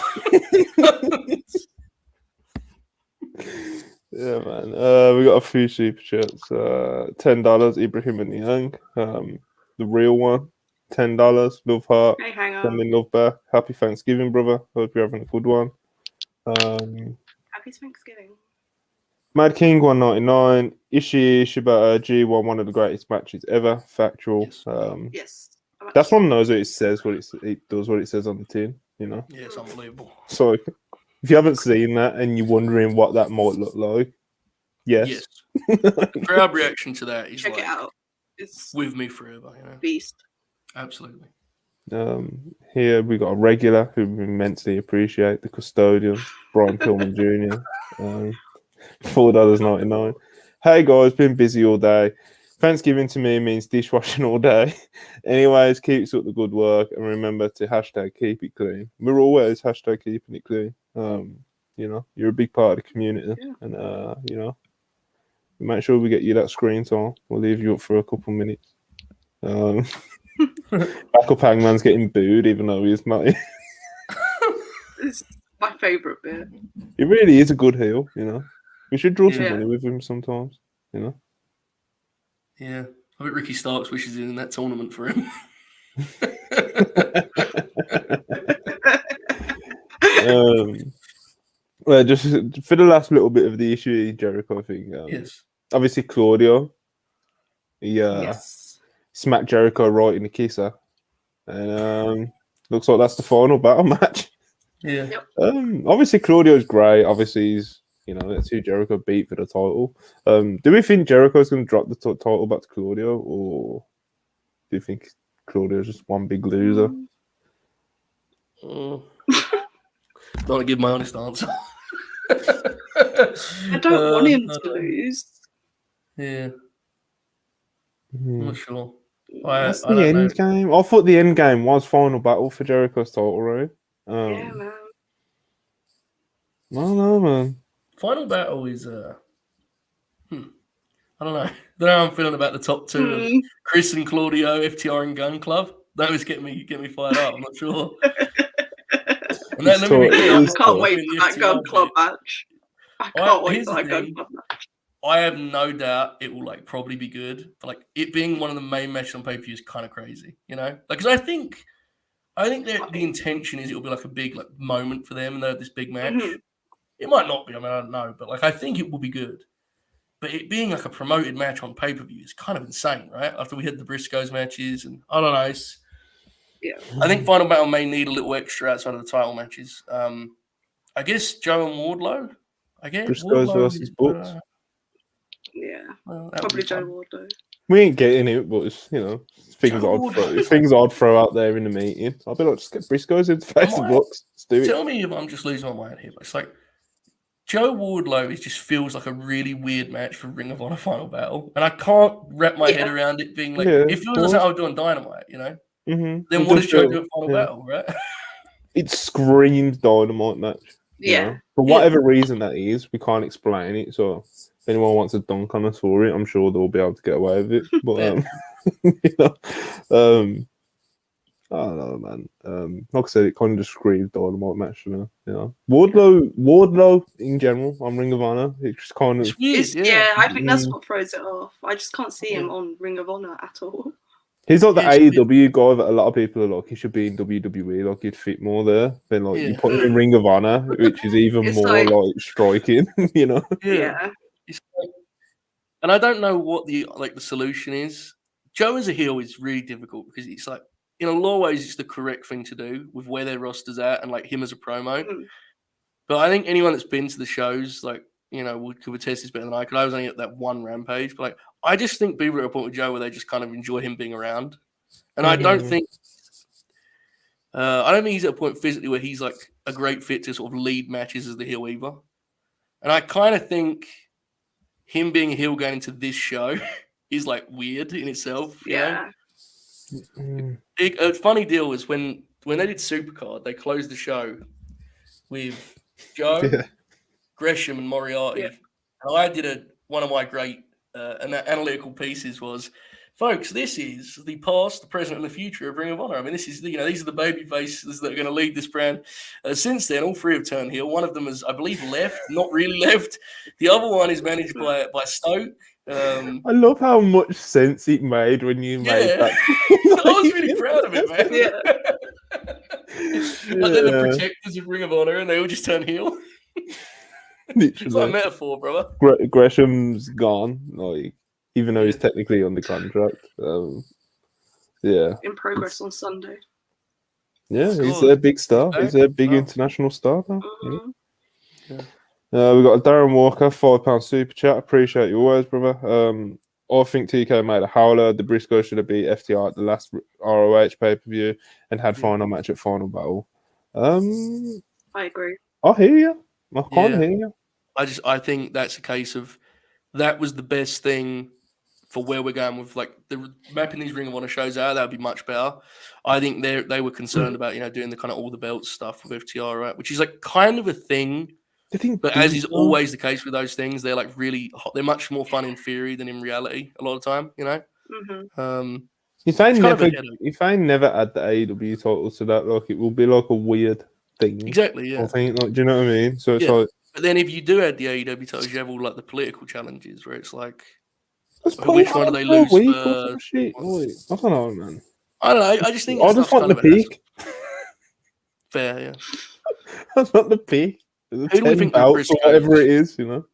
Yeah, man. We got a few super chats. $10, Ibrahim and Young. The real one. $10. Love heart. Hey, hang on. Sending love back. Happy Thanksgiving, brother. Hope you're having a good one. Happy Thanksgiving. Mad King 199. Ishi Shibata G1, one of the greatest matches ever. Factual. Yes. That's one knows what it says. It does what it says on the tin. Yeah, it's unbelievable. So if you haven't seen that and you're wondering what that might look like, yes. The crowd reaction to that is check it out. It's with me forever. Beast. Absolutely. Here we got a regular who we immensely appreciate, the custodian, Brian Pillman Jr. $4.99. Hey guys, been busy all day. Thanksgiving to me means dishwashing all day. Anyways, keeps up the good work and remember to hashtag keep it clean. We're always hashtag keeping it clean. You know, you're a big part of the community, and you know, make sure we get you that screen time. We'll leave you up for a couple minutes. Backup Hangman's getting booed, even though he's not. It's my favourite bit. He really is a good heel, you know. We should draw some money with him sometimes, you know. Yeah, I bet Ricky Starks wishes in that tournament for him. Well, just for the last little bit of the issue, Jericho thing. Yes. Obviously, Claudio. He smacked Jericho right in the kisser, and looks like that's the final battle match. Yeah. Obviously, Claudio's great. Obviously, he's that's who Jericho beat for the title. Do we think Jericho's going to drop the title back to Claudio, or do you think Claudio's just one big loser? Don't want to give my honest answer. I don't want him to lose. Yeah. I'm not sure. That's the end game. I thought the end game was final battle for Jericho's title reign. Yeah, man. I don't know, man. Final battle is I don't know. I don't know how I'm feeling about the top two of Chris and Claudio, FTR and Gun Club. That was getting me fired up. I'm not sure. And then, I can't wait for that Gun Club match. I can't wait for that Gun Club match. I have no doubt it will probably be good. But it being one of the main matches on pay-per-view is kind of crazy, you know? Because I think the intention is it will be a big moment for them and they have this big match. Mm-hmm. It might not be. I mean, I don't know, but I think it will be good. But it being a promoted match on pay-per-view is kind of insane, right? After we had the Briscoes matches and I don't know. I think Final Battle may need a little extra outside of the title matches. I guess Joe and Wardlow. I guess Briscoes versus Books. Well, probably Joe Wardlow. We ain't getting it, but it's, things I'd throw out there in the meeting. I'll be just get Briscoes in the face of Books. Let's do it. Tell me if I'm just losing my mind here, but it's Joe Wardlow just feels like a really weird match for Ring of Honor Final Battle, and I can't wrap my head around it being it feels like I would do on Dynamite, you know. Mm-hmm. Then what does Joe do at Final Battle, right? It screams Dynamite match. Yeah. You know? For whatever reason that is, we can't explain it. So if anyone wants to dunk on us for it, I'm sure they'll be able to get away with it. But I don't know, man. Like I said, it kind of just screams Dynamite match, you know. Wardlow in general on Ring of Honor, it just kind of I think that's what throws it off. I just can't see him on Ring of Honor at all. He's like the AEW guy that a lot of people are he should be in WWE, he'd fit more there than you put him in Ring of Honor, which is even more striking, you know. Yeah. And I don't know what the solution is. Joe as a heel is really difficult because it's in a lot of ways it's the correct thing to do with where their roster's at and him as a promo. But I think anyone that's been to the shows could attest this better than I could. I was only at that one Rampage, but I just think people are at a point with Joe where they just kind of enjoy him being around. And I don't think he's at a point physically where he's a great fit to sort of lead matches as the heel either. And I kind of think him being a heel going into this show is weird in itself. Yeah. A funny deal was when they did Supercard, they closed the show with Joe, Gresham, and Moriarty. And I did one of my great analytical pieces was, folks, this is the past, the present, and the future of Ring of Honor. I mean, this is these are the baby faces that are going to lead this brand. Since then, all three have turned heel. One of them has, I believe, left, not really left. The other one is managed by Stoke. I love how much sense it made when you made that. I was really proud of it, man. And then the protectors of Ring of Honor, and they all just turn heel. It's like a metaphor, brother. Gresham's gone, even though he's technically under contract. In progress on Sunday. Yeah, he's a big star. He's a big international star now. We got a Darren Walker, £5 super chat. Appreciate you always, brother. I think TK made a howler. The Briscoe should have beat FTR at the last ROH pay-per-view and had final match at Final Battle. I agree. I hear you. I can't hear you. I think that's a case of that was the best thing for where we're going with like the mapping these Ring of Honor shows out, that would be much better. I think they were concerned about doing the kind of all the belts stuff with FTR, right? Which is like kind of a thing. But as is always the case with those things, they're like really hot. They're much more fun in theory than in reality a lot of the time, If I never add the AEW title to that, like it will be like a weird thing. Exactly, yeah. I think, like, do you know what I mean? So it's like. But then if you do add the AEW titles, you have all like the political challenges where it's like, which one do they lose first? I don't know, man. I don't know. I just think I just want the peak. Fair, yeah. That's not the peak. Who do we think or whatever it is, Who do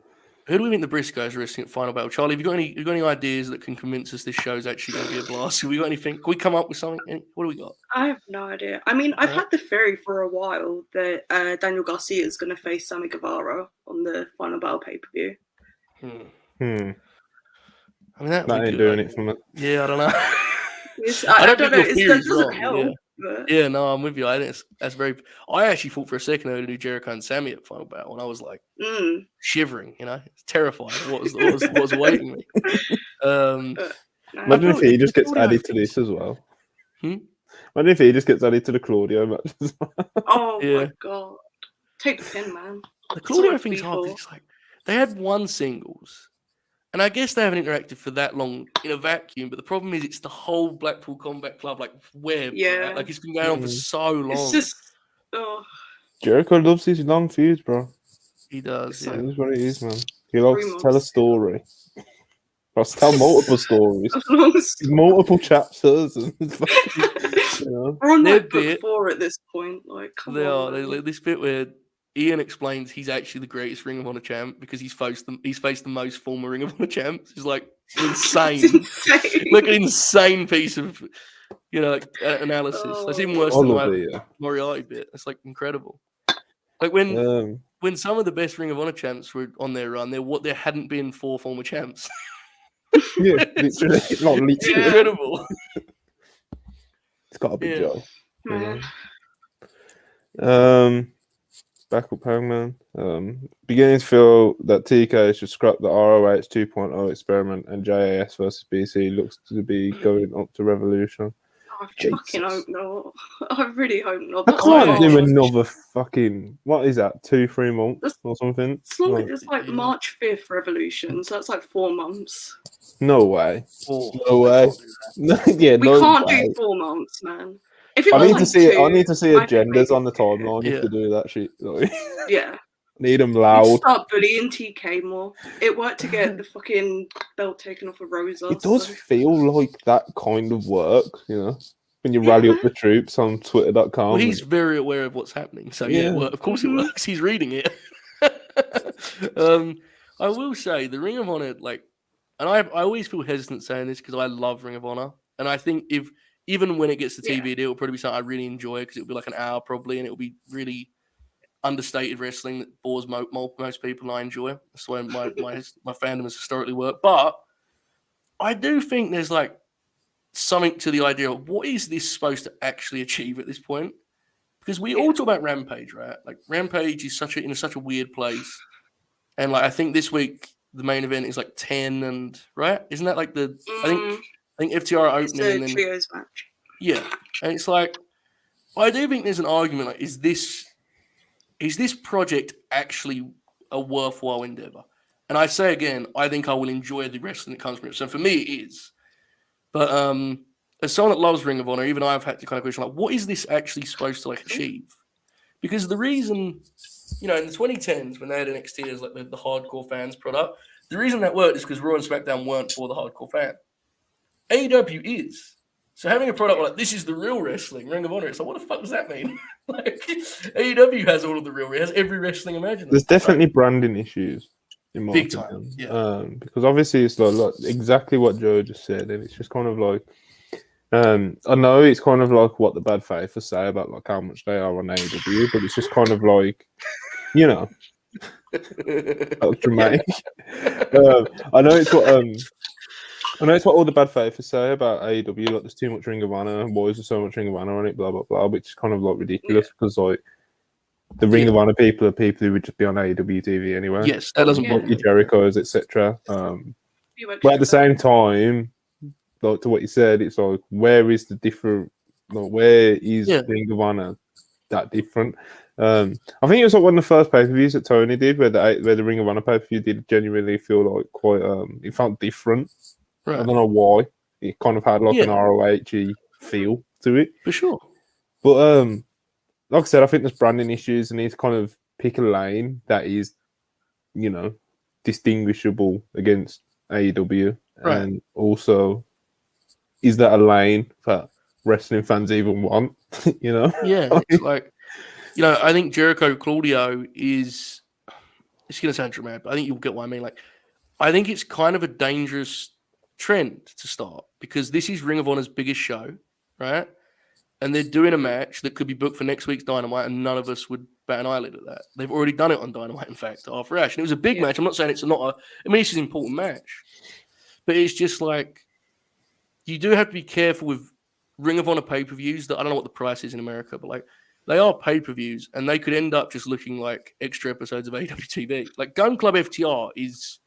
we think the Briscoes are wrestling at Final Battle? Charlie, have you got any ideas that can convince us this show's actually going to be a blast? Have we got anything? Can we come up with something? What do we got? I have no idea. I mean, I've had the theory for a while that Daniel Garcia is going to face Sammy Guevara on the Final Battle pay-per-view. I mean, that ain't doing it for me. Yeah, I don't know. I don't know. It doesn't help. Yeah. Yeah, no, I'm with you. I think that's very. I actually thought for a second they were going to do Jericho and Sammy at Final Battle, and I was like shivering. Terrified. What was awaiting me? Imagine if he just gets added to this as well. Imagine if he just gets added to the Claudio match as well. Oh my god! Take the pin, man. The Claudio thing's hard. It's like they had one singles. And I guess they haven't interacted for that long in a vacuum, but the problem is it's the whole Blackpool Combat Club web. Yeah. Right? Like it's been going on for so long. It's just Jericho loves his long feuds, bro. He does. Yeah. It is what it is, man. He likes to tell a story. Let's tell multiple stories. Multiple chapters. And We're on that book 4 at this point. Like, come on. This bit where Ian explains he's actually the greatest Ring of Honor champ because he's faced the most former Ring of Honor champs. It's like insane. Like an insane piece of analysis. That's even worse than the Moriarty bit. It's like incredible. Like when some of the best Ring of Honor champs were on their run, there hadn't been 4 former champs. Yeah, literally. Not literally. It's incredible. It's got a big job. Back up Hangman. Beginning to feel that TK should scrap the ROH 2.0 experiment and JAS versus BC looks to be going up to Revolution. I fucking hope not. I really hope not. I can't do another fucking, what is that, 2-3 months or something? It's like March 5th Revolution, so that's like 4 months. No way. No way. We can't do 4 months, man. I need to see agendas on the timeline to do that shit. Yeah. Need them loud. Start bullying TK more. It worked to get the fucking belt taken off of Rosa. It does feel like that kind of work, when you rally up the troops on Twitter.com. Well, he's very aware of what's happening. So, of course it works. He's reading it. I will say, the Ring of Honor, and I always feel hesitant saying this because I love Ring of Honor. And I think even when it gets to TV, it'll probably be something I really enjoy because it'll be like an hour probably, and it'll be really understated wrestling that bores most people, and I enjoy. That's the way my fandom has historically worked. But I do think there's something to the idea of what is this supposed to actually achieve at this point? Because we all talk about Rampage, right? Like Rampage is in such a weird place, and I think this week the main event is 10 and right, isn't that I think FTR are opening and then trios match. Yeah, and it's I do think there's an argument is this project actually a worthwhile endeavor? And I say again, I think I will enjoy the wrestling that comes from it. So for me, it is. But as someone that loves Ring of Honor, even I've had to kind of question what is this actually supposed to achieve? Because the reason, in the 2010s when they had NXT as the hardcore fans product, the reason that worked is because Raw and SmackDown weren't for the hardcore fan. AEW is. So having a product this is the real wrestling, Ring of Honor, it's what the fuck does that mean? AEW has all of the real, it has every wrestling imaginable. There's definitely branding issues in my big opinion. Time, yeah. Because obviously it's exactly what Joe just said, and it's just kind of I know it's kind of what the bad faithers say about how much they are on AEW, but it's just kind of dramatic. I know it's what all the bad faithers say about AEW, there's too much Ring of Honor, and why is there so much Ring of Honor on it, blah, blah, blah, which is kind of ridiculous because the Ring of Honor people are people who would just be on AEW TV anyway. Yes, that doesn't bother your Jerichos, etc. But at the same time, like to what you said, it's like where is the different? Like where is Ring of Honor that different? I think it was like one of the first pay-per-views that Tony did, where the Ring of Honor pay-per-view did genuinely feel like quite. It felt different. Right. I don't know why. It kind of had like an ROH-y feel to it, for sure. But like I said, I think there's branding issues, and he's kind of pick a lane that is, you know, distinguishable against AEW, right. And also, is that a lane that wrestling fans even want? You know? Yeah, it's like, you know, I think Jericho Claudio is. It's going to sound dramatic, but I think you'll get what I mean. Like, I think it's kind of a dangerous trend to start because this is Ring of Honor's biggest show, right? And they're doing a match that could be booked for next week's Dynamite, and none of us would bat an eyelid at that. They've already done it on Dynamite, in fact, after Ash. And it was a big match. I'm not saying it's not a... I mean, it's an important match. But it's just like... You do have to be careful with Ring of Honor pay-per-views that... I don't know what the price is in America, but like... They are pay-per-views, and they could end up just looking like extra episodes of AWTV. Like, Gun Club FTR is...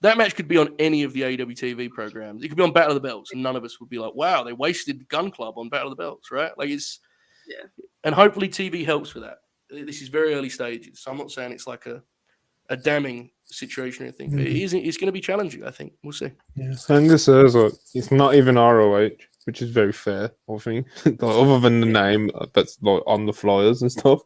That match could be on any of the AWTV programs. It could be on Battle of the Belts, and none of us would be like, wow, they wasted Gun Club on Battle of the Belts, right? Like, it's... Yeah. And hopefully TV helps with that. This is very early stages, so I'm not saying it's like a damning situation or anything, but it's going to be challenging, I think. We'll see. Yeah. And this is like, it's not even ROH, which is very fair, I think. Like, other than the name that's like on the flyers and stuff.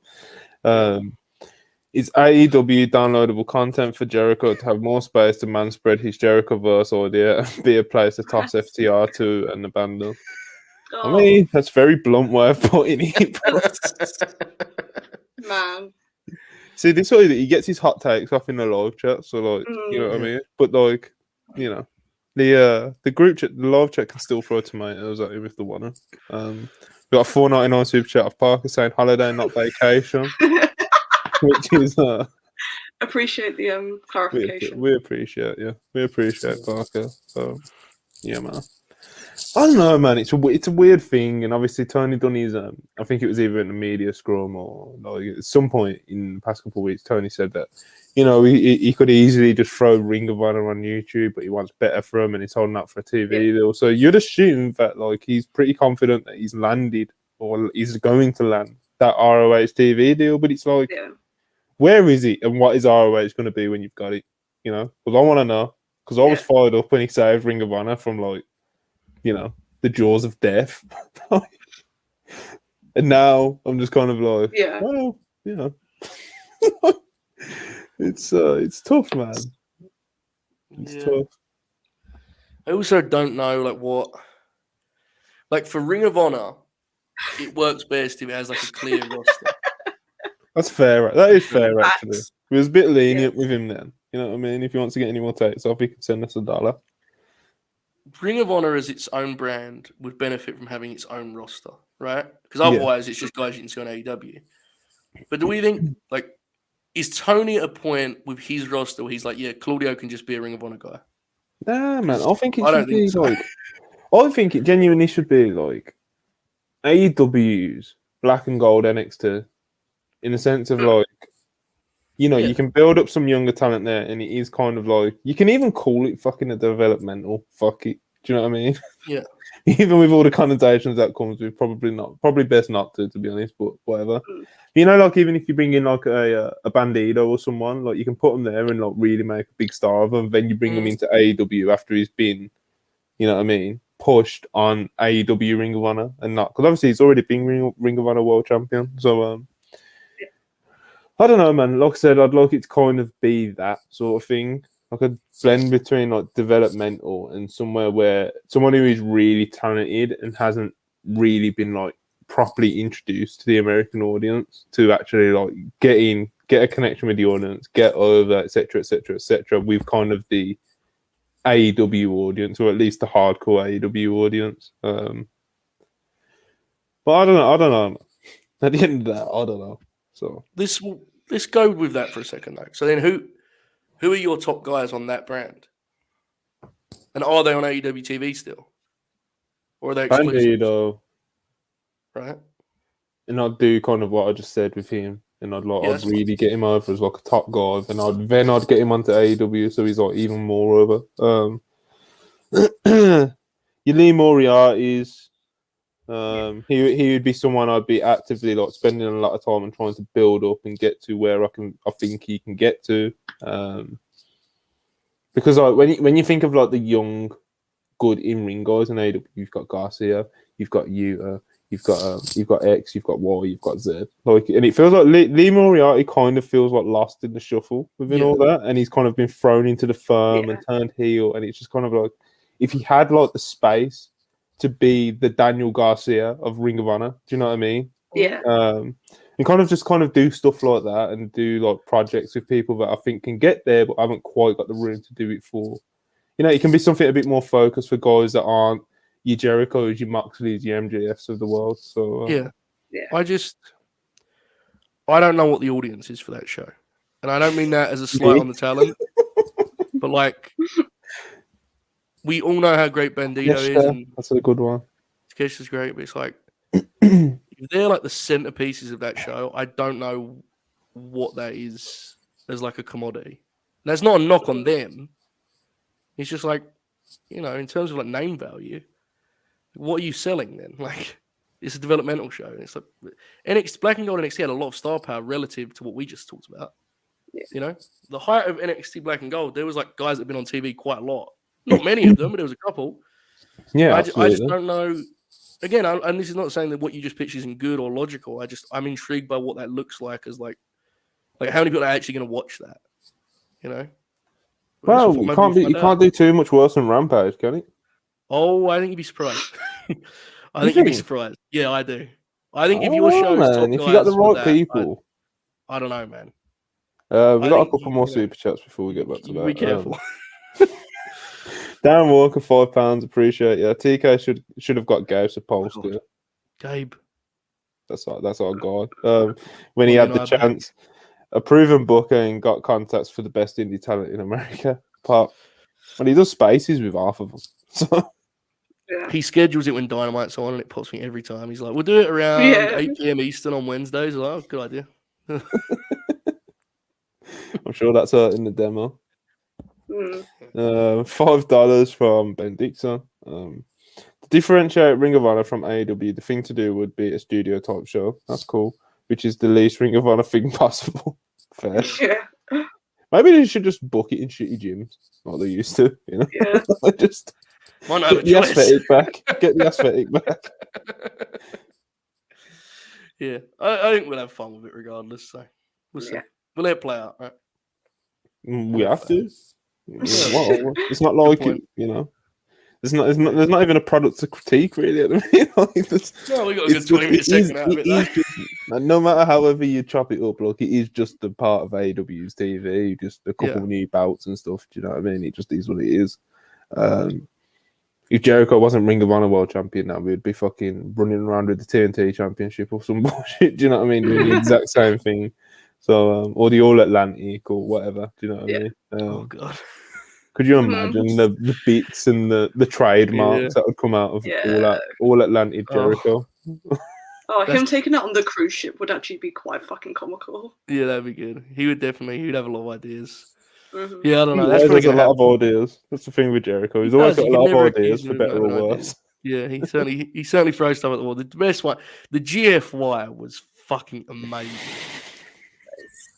It's AEW downloadable content for Jericho to have more space to man spread his Jericho-verse idea and be a place to toss FTR to and abandon. I mean, that's very blunt way of putting it. Man. See, this way that he gets his hot takes off in the live chat, so like, you know what I mean? But like, you know, the group chat, the live chat can still throw tomatoes at him if they want to. We got a $4.99 super chat of Parker saying holiday, not vacation. Which is appreciate the clarification. We appreciate Parker. So yeah, man. I don't know, man. It's a weird thing, and obviously Tony done his. I think it was either in the media scrum or like at some point in the past couple of weeks. Tony said that, you know, he could easily just throw Ring of Honor on YouTube, but he wants better for him, and he's holding up for a TV deal. So you'd assume that like he's pretty confident that he's landed or he's going to land that ROH TV deal, but it's like. Yeah. Where is it, and what is ROH going to be when you've got it? You know, because I want to know. Because I was fired up when he saved Ring of Honor from, like, you know, the jaws of death. And now I'm just kind of like, well, you know, it's tough, man. It's tough. I also don't know, like, what, like, for Ring of Honor, it works best if it has like a clear roster. That's fair. That is fair, actually. We was a bit lenient with him then. You know what I mean? If he wants to get any more takes off, he can send us $1. Ring of Honor as its own brand would benefit from having its own roster, right? Because otherwise it's just guys you can see on AEW. But do we think, like, is Tony at a point with his roster where he's like, yeah, Claudio can just be a Ring of Honor guy? Nah, man. I think it should be like... I think it genuinely should be like AEW's Black and Gold NXT. In the sense of like, you know, you can build up some younger talent there, and it is kind of like you can even call it fucking a developmental. Fuck it, do you know what I mean? Yeah. Even with all the connotations that comes with, probably best not to be honest. But whatever, you know, like even if you bring in like a Bandido or someone, like you can put them there and like really make a big star of them. Then you bring him into AEW after he's been, you know what I mean, pushed on AEW Ring of Honor and not because obviously he's already been Ring of Honor World Champion, so I don't know, man. Like I said, I'd like it to kind of be that sort of thing. Like a blend between like developmental and somewhere where someone who is really talented and hasn't really been like properly introduced to the American audience to actually like get a connection with the audience, get over, etc., with kind of the AEW audience, or at least the hardcore AEW audience. But I don't know. At the end of that, I don't know. So let's go with that for a second, though. So then, who are your top guys on that brand? And are they on AEW TV still, or are they exclusive? Bandido, right? And I'd do kind of what I just said with him, and I'd really get him over as like a top guy, and I'd get him onto AEW, so he's like even more over. your Lee Moriarty's. He would be someone I'd be actively like spending a lot of time and trying to build up and get to where I think he can get to. Because like when you think of like the young, good in ring guys in AEW, you've got Garcia, you've got Yuta, you've got X, you've got Y, you've got Z. Like, and it feels like Lee Moriarty kind of feels like lost in the shuffle within all that, and he's kind of been thrown into the firm and turned heel, and it's just kind of like if he had like the space to be the Daniel Garcia of Ring of Honor, do you know what I mean? Yeah. And kind of do stuff like that and do like projects with people that I think can get there, but haven't quite got the room to do it for. You know, it can be something a bit more focused for guys that aren't your Jerichos, your Moxleys, your MJFs of the world. So I don't know what the audience is for that show, and I don't mean that as a slight on the talent, but like we all know how great Bandito is, and that's a good one. Takesha's great, but it's like if they're like the centerpieces of that show, I don't know what that is as like a commodity. And that's not a knock on them. It's just like, you know, in terms of like name value, what are you selling then? Like, it's a developmental show. And it's like NXT, Black and Gold NXT had a lot of star power relative to what we just talked about. Yeah. You know, the height of NXT Black and Gold, there was like guys that have been on TV quite a lot. Not many of them, but there was a couple. Yeah, I just don't know. Again, and this is not saying that what you just pitched isn't good or logical. I'm intrigued by what that looks like as like how many people are actually going to watch that? You know. Well, you can't do too much worse than Rampage, can it? Oh, I think you'd be surprised. I think you'd be surprised. Yeah, I do. I think if your show's top if you got the right people, I don't know, man. We've got a couple more super chats before we get back to that. Be careful. Darren Walker, £5, appreciate you. TK should have got Gabe Sapolsky. Gabe. That's our guy. When he had the chance, a proven booker and got contacts for the best indie talent in America. And he does spaces with half of them. So he schedules it when Dynamite's on, and it pops me every time. He's like, "We'll do it around 8 p.m. Eastern on Wednesdays." I'm like, "Oh, good idea." I'm sure that's in the demo. $5 from Ben Dixon. To differentiate Ring of Honor from AEW, the thing to do would be a studio type show. That's cool. Which is the least Ring of Honor thing possible. Fair. Yeah. Maybe they should just book it in shitty gyms, like they used to. You know, just get the aesthetic back. Get the aesthetic back. Yeah, I think we'll have fun with it regardless. So we'll see. We'll let it play out, right? We have to. It's not like it, you know. There's not even a product to critique really at the minute. No, we got a good 20-minute segment out of it. No matter however you chop it up, look, it is just a part of AEW's TV, just a couple of new bouts and stuff. Do you know what I mean? It just is what it is. If Jericho wasn't Ring of Honor World Champion now, we'd be fucking running around with the TNT Championship or some bullshit. Do you know what I mean? Doing the exact same thing. So, or the All Atlantic or whatever. Do you know what I mean? Oh god. Could you imagine the beats and the trademarks that would come out of all Atlantic Jericho? Him taking it on the cruise ship would actually be quite fucking comical. Yeah, that'd be good. He'd have a lot of ideas. Mm-hmm. Yeah, I don't know. That's a lot of ideas. That's the thing with Jericho. He's always got a lot of ideas, for better or worse. Yeah, he certainly throws stuff at the wall. The best one, the GFY was fucking amazing.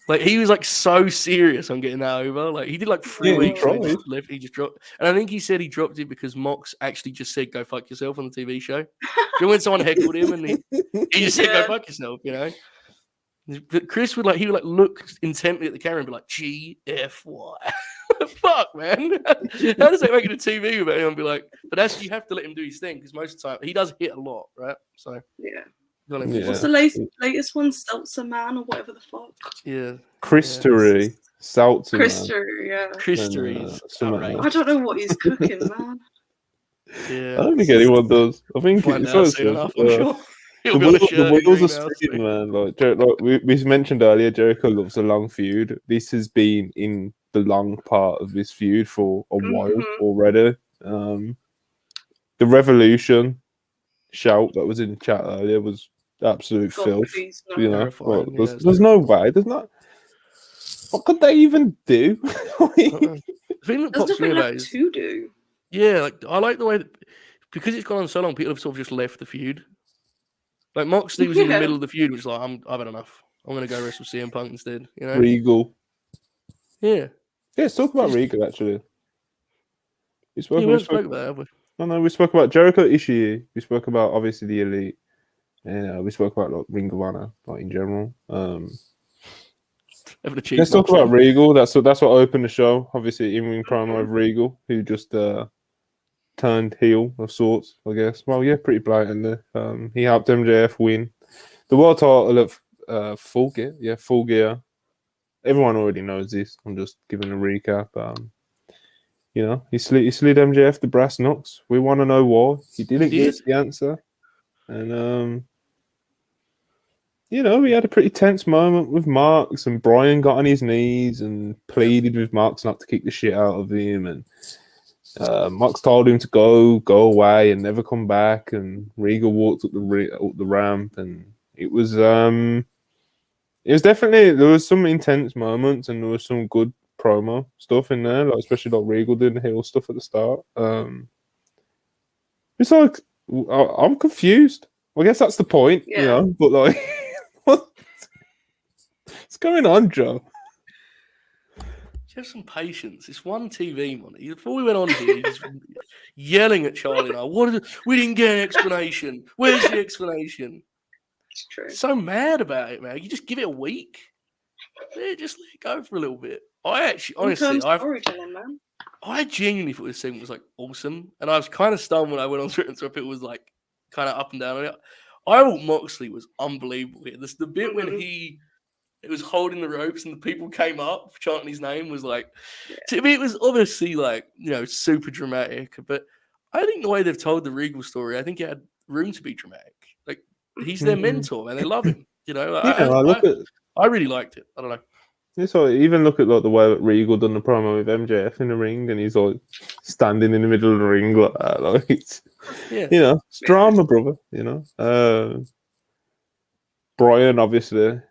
Like, he was like so serious on getting that over. Like, he did like 3 weeks and he just left. He just dropped. And I think he said he dropped it because Mox actually just said, "Go fuck yourself" on the TV show. Do you know when someone heckled him and he just said, "Go fuck yourself," you know? But Chris would look intently at the camera and be like, "GFY." Fuck, man. How does that make it a TV about him and be like, but that's, you have to let him do his thing because most of the time he does hit a lot, right? So what's the latest one? Seltzer Man or whatever the fuck? Yeah. Christery. Seltzer Man. Christery. I don't know what he's cooking, man. Yeah. I don't think anyone does. I think it's so soon enough, I'm sure. The wheels are spinning, man. Like we mentioned earlier, Jericho loves a long feud. This has been in the long part of this feud for a while already. The Revolution shout that was in the chat earlier was absolute filth. Please, no. You know, there's no way. There's not. What could they even do? There's nothing left to do. Yeah, like I like the way that because it's gone on so long, people have sort of just left the feud. Like Moxley was in the middle of the feud, which is like I've had enough. I'm gonna go wrestle CM Punk instead. You know, Regal. yeah. Yeah, let's talk about Regal actually. We spoke, Yeah, we haven't spoke about that, have we? No, we spoke about Jericho Ishi. We spoke about obviously the Elite, and we spoke about like Ring of Honor, like in general. Let's talk about Regal. That's what opened the show. Obviously, in-ring promo of Regal, who just turned heel of sorts, I guess. Well, yeah, pretty blatantly. He helped MJF win the world title of Full Gear. Yeah, Full Gear. Everyone already knows this. I'm just giving a recap. You know, he slid MJF the brass knucks. We want to know why. He didn't give us the answer. And you know, we had a pretty tense moment with Marks, and Brian got on his knees and pleaded with Marks not to kick the shit out of him, and Marks told him to go away and never come back, and Regal walked up the ramp, and it was definitely, there was some intense moments and there was some good promo stuff in there, like especially like Regal doing the heel stuff at the start. It's like I'm confused. Well, I guess that's the point, you know. But like, what's going on, Joe? Have some patience. It's one TV money. Before we went on here, he's yelling at Charlie and I. We didn't get an explanation. Where's the explanation? It's true. So mad about it, man. You just give it a week. Yeah, just let it go for a little bit. I actually, honestly, I genuinely thought this segment was like awesome, and I was kind of stunned when I went on Twitter and so it was like kind of up and down on it. I thought Moxley was unbelievable here. The bit when it was holding the ropes and the people came up chanting his name was like, to me, it was obviously like, you know, super dramatic. But I think the way they've told the Regal story, I think it had room to be dramatic. Like, he's their mentor and they love him. You know, I really liked it. I don't know. Yeah, so even look at like the way that Regal done the promo with MJF in the ring, and he's like standing in the middle of the ring like that. Like, it's, you know, it's drama, brother. You know, Brian obviously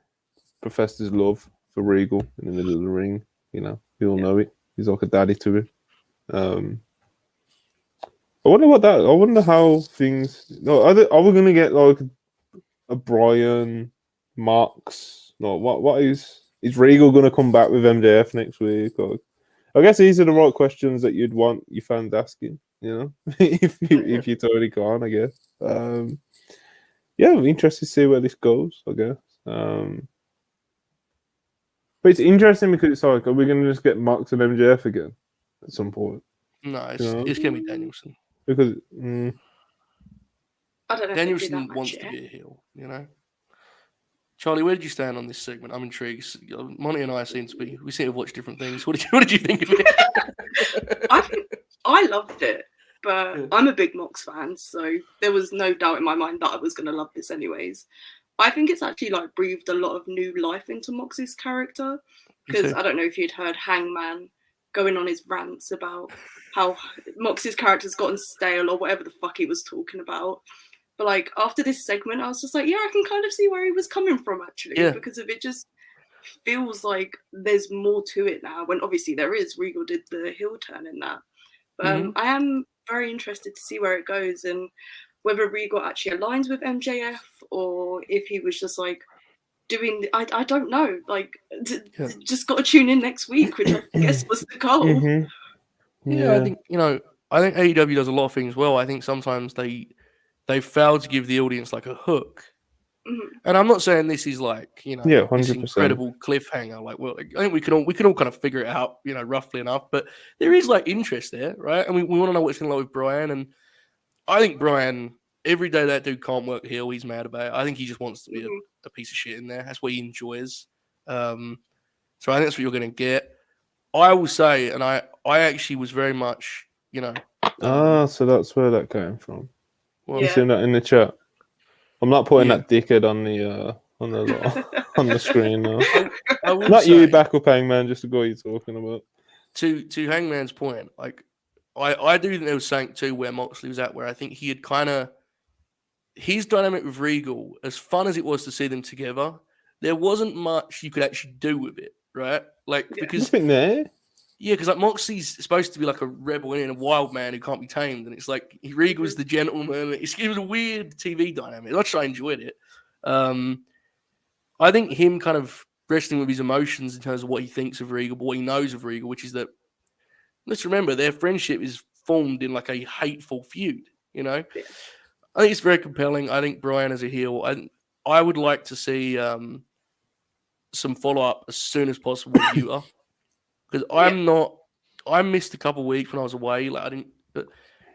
professed his love for Regal in the middle of the ring. You know, we all know it. He's like a daddy to him. I wonder how things. No, are we gonna get like a Brian Marks? No, what is Regal gonna come back with MJF next week? Or, I guess these are the right questions that you'd want your fans asking. You know, if you totally can't, I guess. Yeah, I'm interested to see where this goes. I guess. But it's interesting because it's like, are we going to just get Marks and MJF again at some point? No, it's going to be Danielson. Because I don't know. Danielson wants to be a heel, you know. Charlie, where did you stand on this segment? I'm intrigued. Monty and I seem to watch different things. What did you think of it? I loved it, but I'm a big Mox fan, so there was no doubt in my mind that I was going to love this anyways. I think it's actually like breathed a lot of new life into Mox's character, because I don't know if you'd heard Hangman going on his rants about how Mox's character's gotten stale or whatever the fuck he was talking about. But like after this segment, I was just like, yeah, I can kind of see where he was coming from actually, because of it just feels like there's more to it now. When obviously there is. Regal did the heel turn in that, but I am very interested to see where it goes and whether Regal actually aligns with MJF or if he was just like doing. I don't know. Like just got to tune in next week, which I guess was the goal. Yeah, I think AEW does a lot of things well. I think sometimes they fail to give the audience like a hook. And I'm not saying this is like, you know, this incredible cliffhanger. Like, well, I think we can all kind of figure it out, you know, roughly enough. But there is like interest there, right? And we want to know what's going to like with Brian. And I think Brian, every day that dude can't work heel, he's mad about it. I think he just wants to be a piece of shit in there. That's what he enjoys. So I think that's what you're going to get. I will say, and I actually was very much, you know. So that's where that came from. Well, you seeing that in the chat? I'm not putting that dickhead on the screen now. Not you, backup Hangman, just the guy you're talking about. To Hangman's point, like I do think there was something too where Moxley was at, where I think he had kind of his dynamic with Regal, as fun as it was to see them together, there wasn't much you could actually do with it, right? Like because nothing there. Yeah, because like Moxley's supposed to be like a rebel and a wild man who can't be tamed, and it's like Regal's the gentleman. It was a weird TV dynamic. I enjoyed it. I think him kind of wrestling with his emotions in terms of what he thinks of Regal, what he knows of Regal, which is that, let's remember, their friendship is formed in like a hateful feud. You know, Yeah. I think it's very compelling. I think Brian as a heel, I would like to see some follow up as soon as possible with Utah, because I missed a couple of weeks when I was away. Like I didn't. But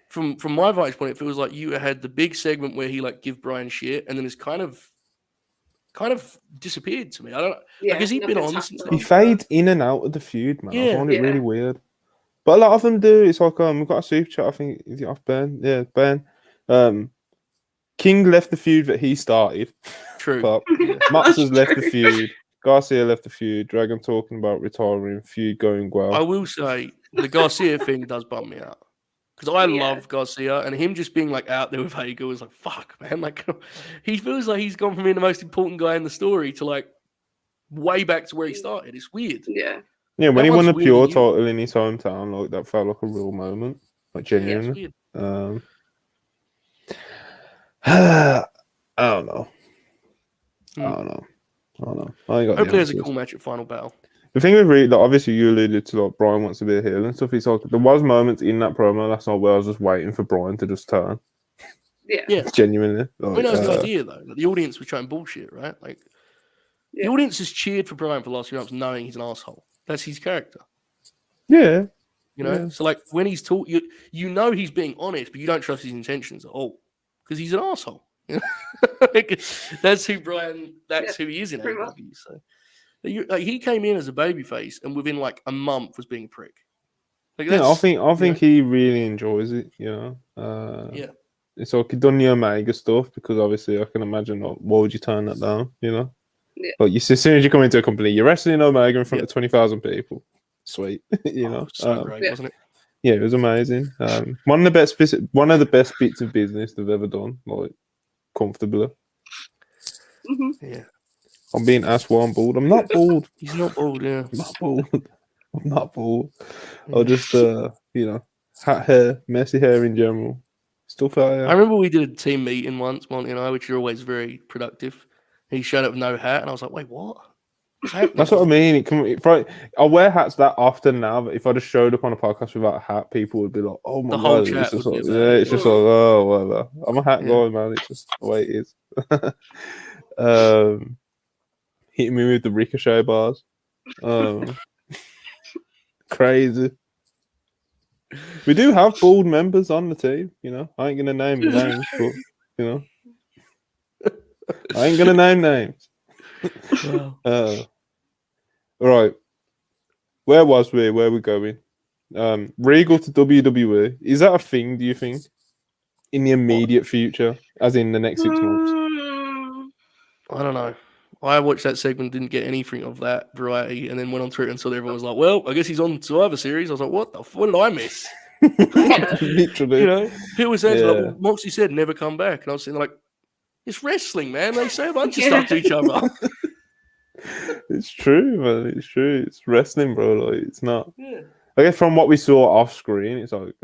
from my vantage point, it feels like Utah had the big segment where he like give Brian shit, and then it's kind of disappeared to me. I don't. Yeah, like, has he been nothing's on since happened. He fades in and out of the feud, man. I Yeah. find it really Yeah. weird. But a lot of them do. It's like we've got a super chat. I think is it off Ben? Yeah, Ben. King left the feud that he started. True. Pop. Yeah. Max has That's left the true. feud. Garcia left the feud. Dragon talking about retiring. Feud going I well. will say the Garcia thing does bum me out, because I love Garcia, and him just being like out there with Hager was like, fuck, man. Like he feels like he's gone from being the most important guy in the story to like way back to where he started. It's weird. Yeah. Yeah, when That he won one's the weird pure and you- title in his hometown, like that felt like a real moment, like Yeah, it's genuinely. weird. I don't know. Hmm. I don't know. I ain't got the Hopefully, there's a answers. cool match at Final Battle. The thing with Reed, like, obviously you alluded to like Brian wants to be a heel and stuff. It's like there was moments in that promo last night where I was just waiting for Brian to just turn. Yeah. Yeah. Genuinely. We Like, know the idea though. Like, the audience was trying bullshit, right? Like the Yeah. audience has cheered for Brian for the last few months, knowing he's an asshole. That's his character. yeah. You know, Yeah. so like when he's talk, you know he's being honest, but you don't trust his intentions at all because he's an asshole. You know? Like, that's who Brian. That's who he is in pretty much. AEW. So like, he came in as a babyface, and within like a month was being a prick. Like, Yeah, I that's, think he really enjoys it, you know. Yeah. It's like he done the Omega stuff because obviously I can imagine like, why would you turn that down, you know? Yeah. But you as soon as you come into a company, you're wrestling Omega in front Yeah. of 20,000 people. Sweet, you know. so great, Yeah. wasn't it? Yeah, it was amazing. One of the best bits of business they've ever done, like comfortably. Hmm. Yeah, I'm being asked why I'm bald. I'm not bald. he's not old. Yeah, I'm not bald. I'm not bald. Yeah. Or just you know, hat hair, messy hair in general. Still felt I remember we did a team meeting once, Monty and I, which are always very productive. He showed up with no hat, and I was like, "Wait, what?" That's what I mean. I wear hats that often now, but if I just showed up on a podcast without a hat, people would be like, "Oh my The whole god!" chat It's just would like, be yeah, about it, it's just yeah. like, oh, whatever. I'm a hat Yeah. guy, man. It's just the way it is. Hitting me with the ricochet bars. Crazy. We do have bald members on the team. You know, I ain't gonna name the names, but you know, I ain't gonna name names. Wow. Right. Where was we? Where are we going? Regal to WWE. Is that a thing, do you think? In the immediate future? As in the next 6 months? I don't know. I watched that segment, didn't get anything of that variety, and then went on Twitter and saw that everyone was like, "Well, I guess he's on Survivor Series." I was like, what did I miss?" Literally. You know, people were saying, like, Yeah. "Well, Moxley said never come back," and I was saying, like, "It's wrestling, man. They say a bunch of stuff to each other." It's true, man. It's true. It's wrestling, bro. Like, it's not. Yeah. I guess from what we saw off screen, it's like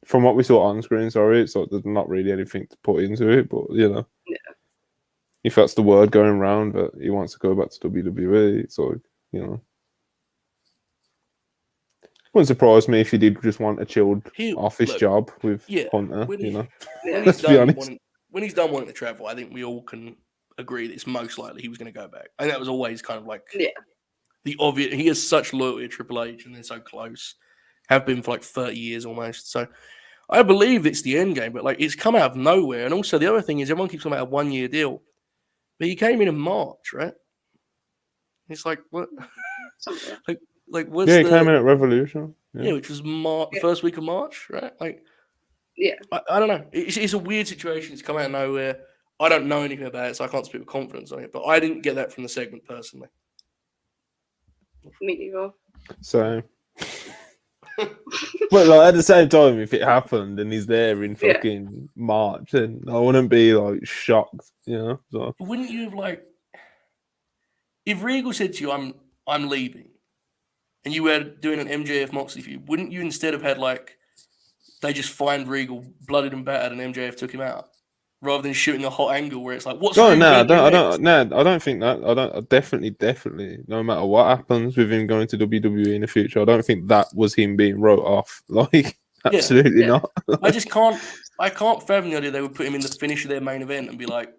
from what we saw on screen, sorry, it's like there's not really anything to put into it, but you know. Yeah. If that's the word going around that he wants to go back to WWE, it's like, you know. Wouldn't surprise me if he did just want a chilled office look, job with yeah, Hunter, when you he- know. When Let's he's, be done honest. when he's done wanting to travel, I think we all can agree that it's most likely he was going to go back. And that was always kind of like the obvious. He has such loyalty to Triple H, and they're so close, have been for like 30 years almost. So I believe it's the end game, but like it's come out of nowhere. And also the other thing is everyone keeps talking about a 1 year deal, but he came in March, right? It's like what? like what's Yeah, he the came in at Revolution. yeah, which was the first week of March, right? Like. Yeah. I don't know. It's a weird situation. It's come out of nowhere. I don't know anything about it, so I can't speak with confidence on it. But I didn't get that from the segment personally. Me neither. So, but like at the same time, if it happened and he's there in fucking March, then I wouldn't be like shocked, you know. So. But wouldn't you have like, if Regal said to you, "I'm leaving," and you were doing an MJF Moxley feud, wouldn't you instead have had like they just find Regal, blooded and battered, and MJF took him out, rather than shooting a hot angle where it's like, what's Regal I gonna do next? I don't think that. I definitely, no matter what happens with him going to WWE in the future, I don't think that was him being wrote off. Like, absolutely not. I can't fathom the idea they would put him in the finish of their main event and be like,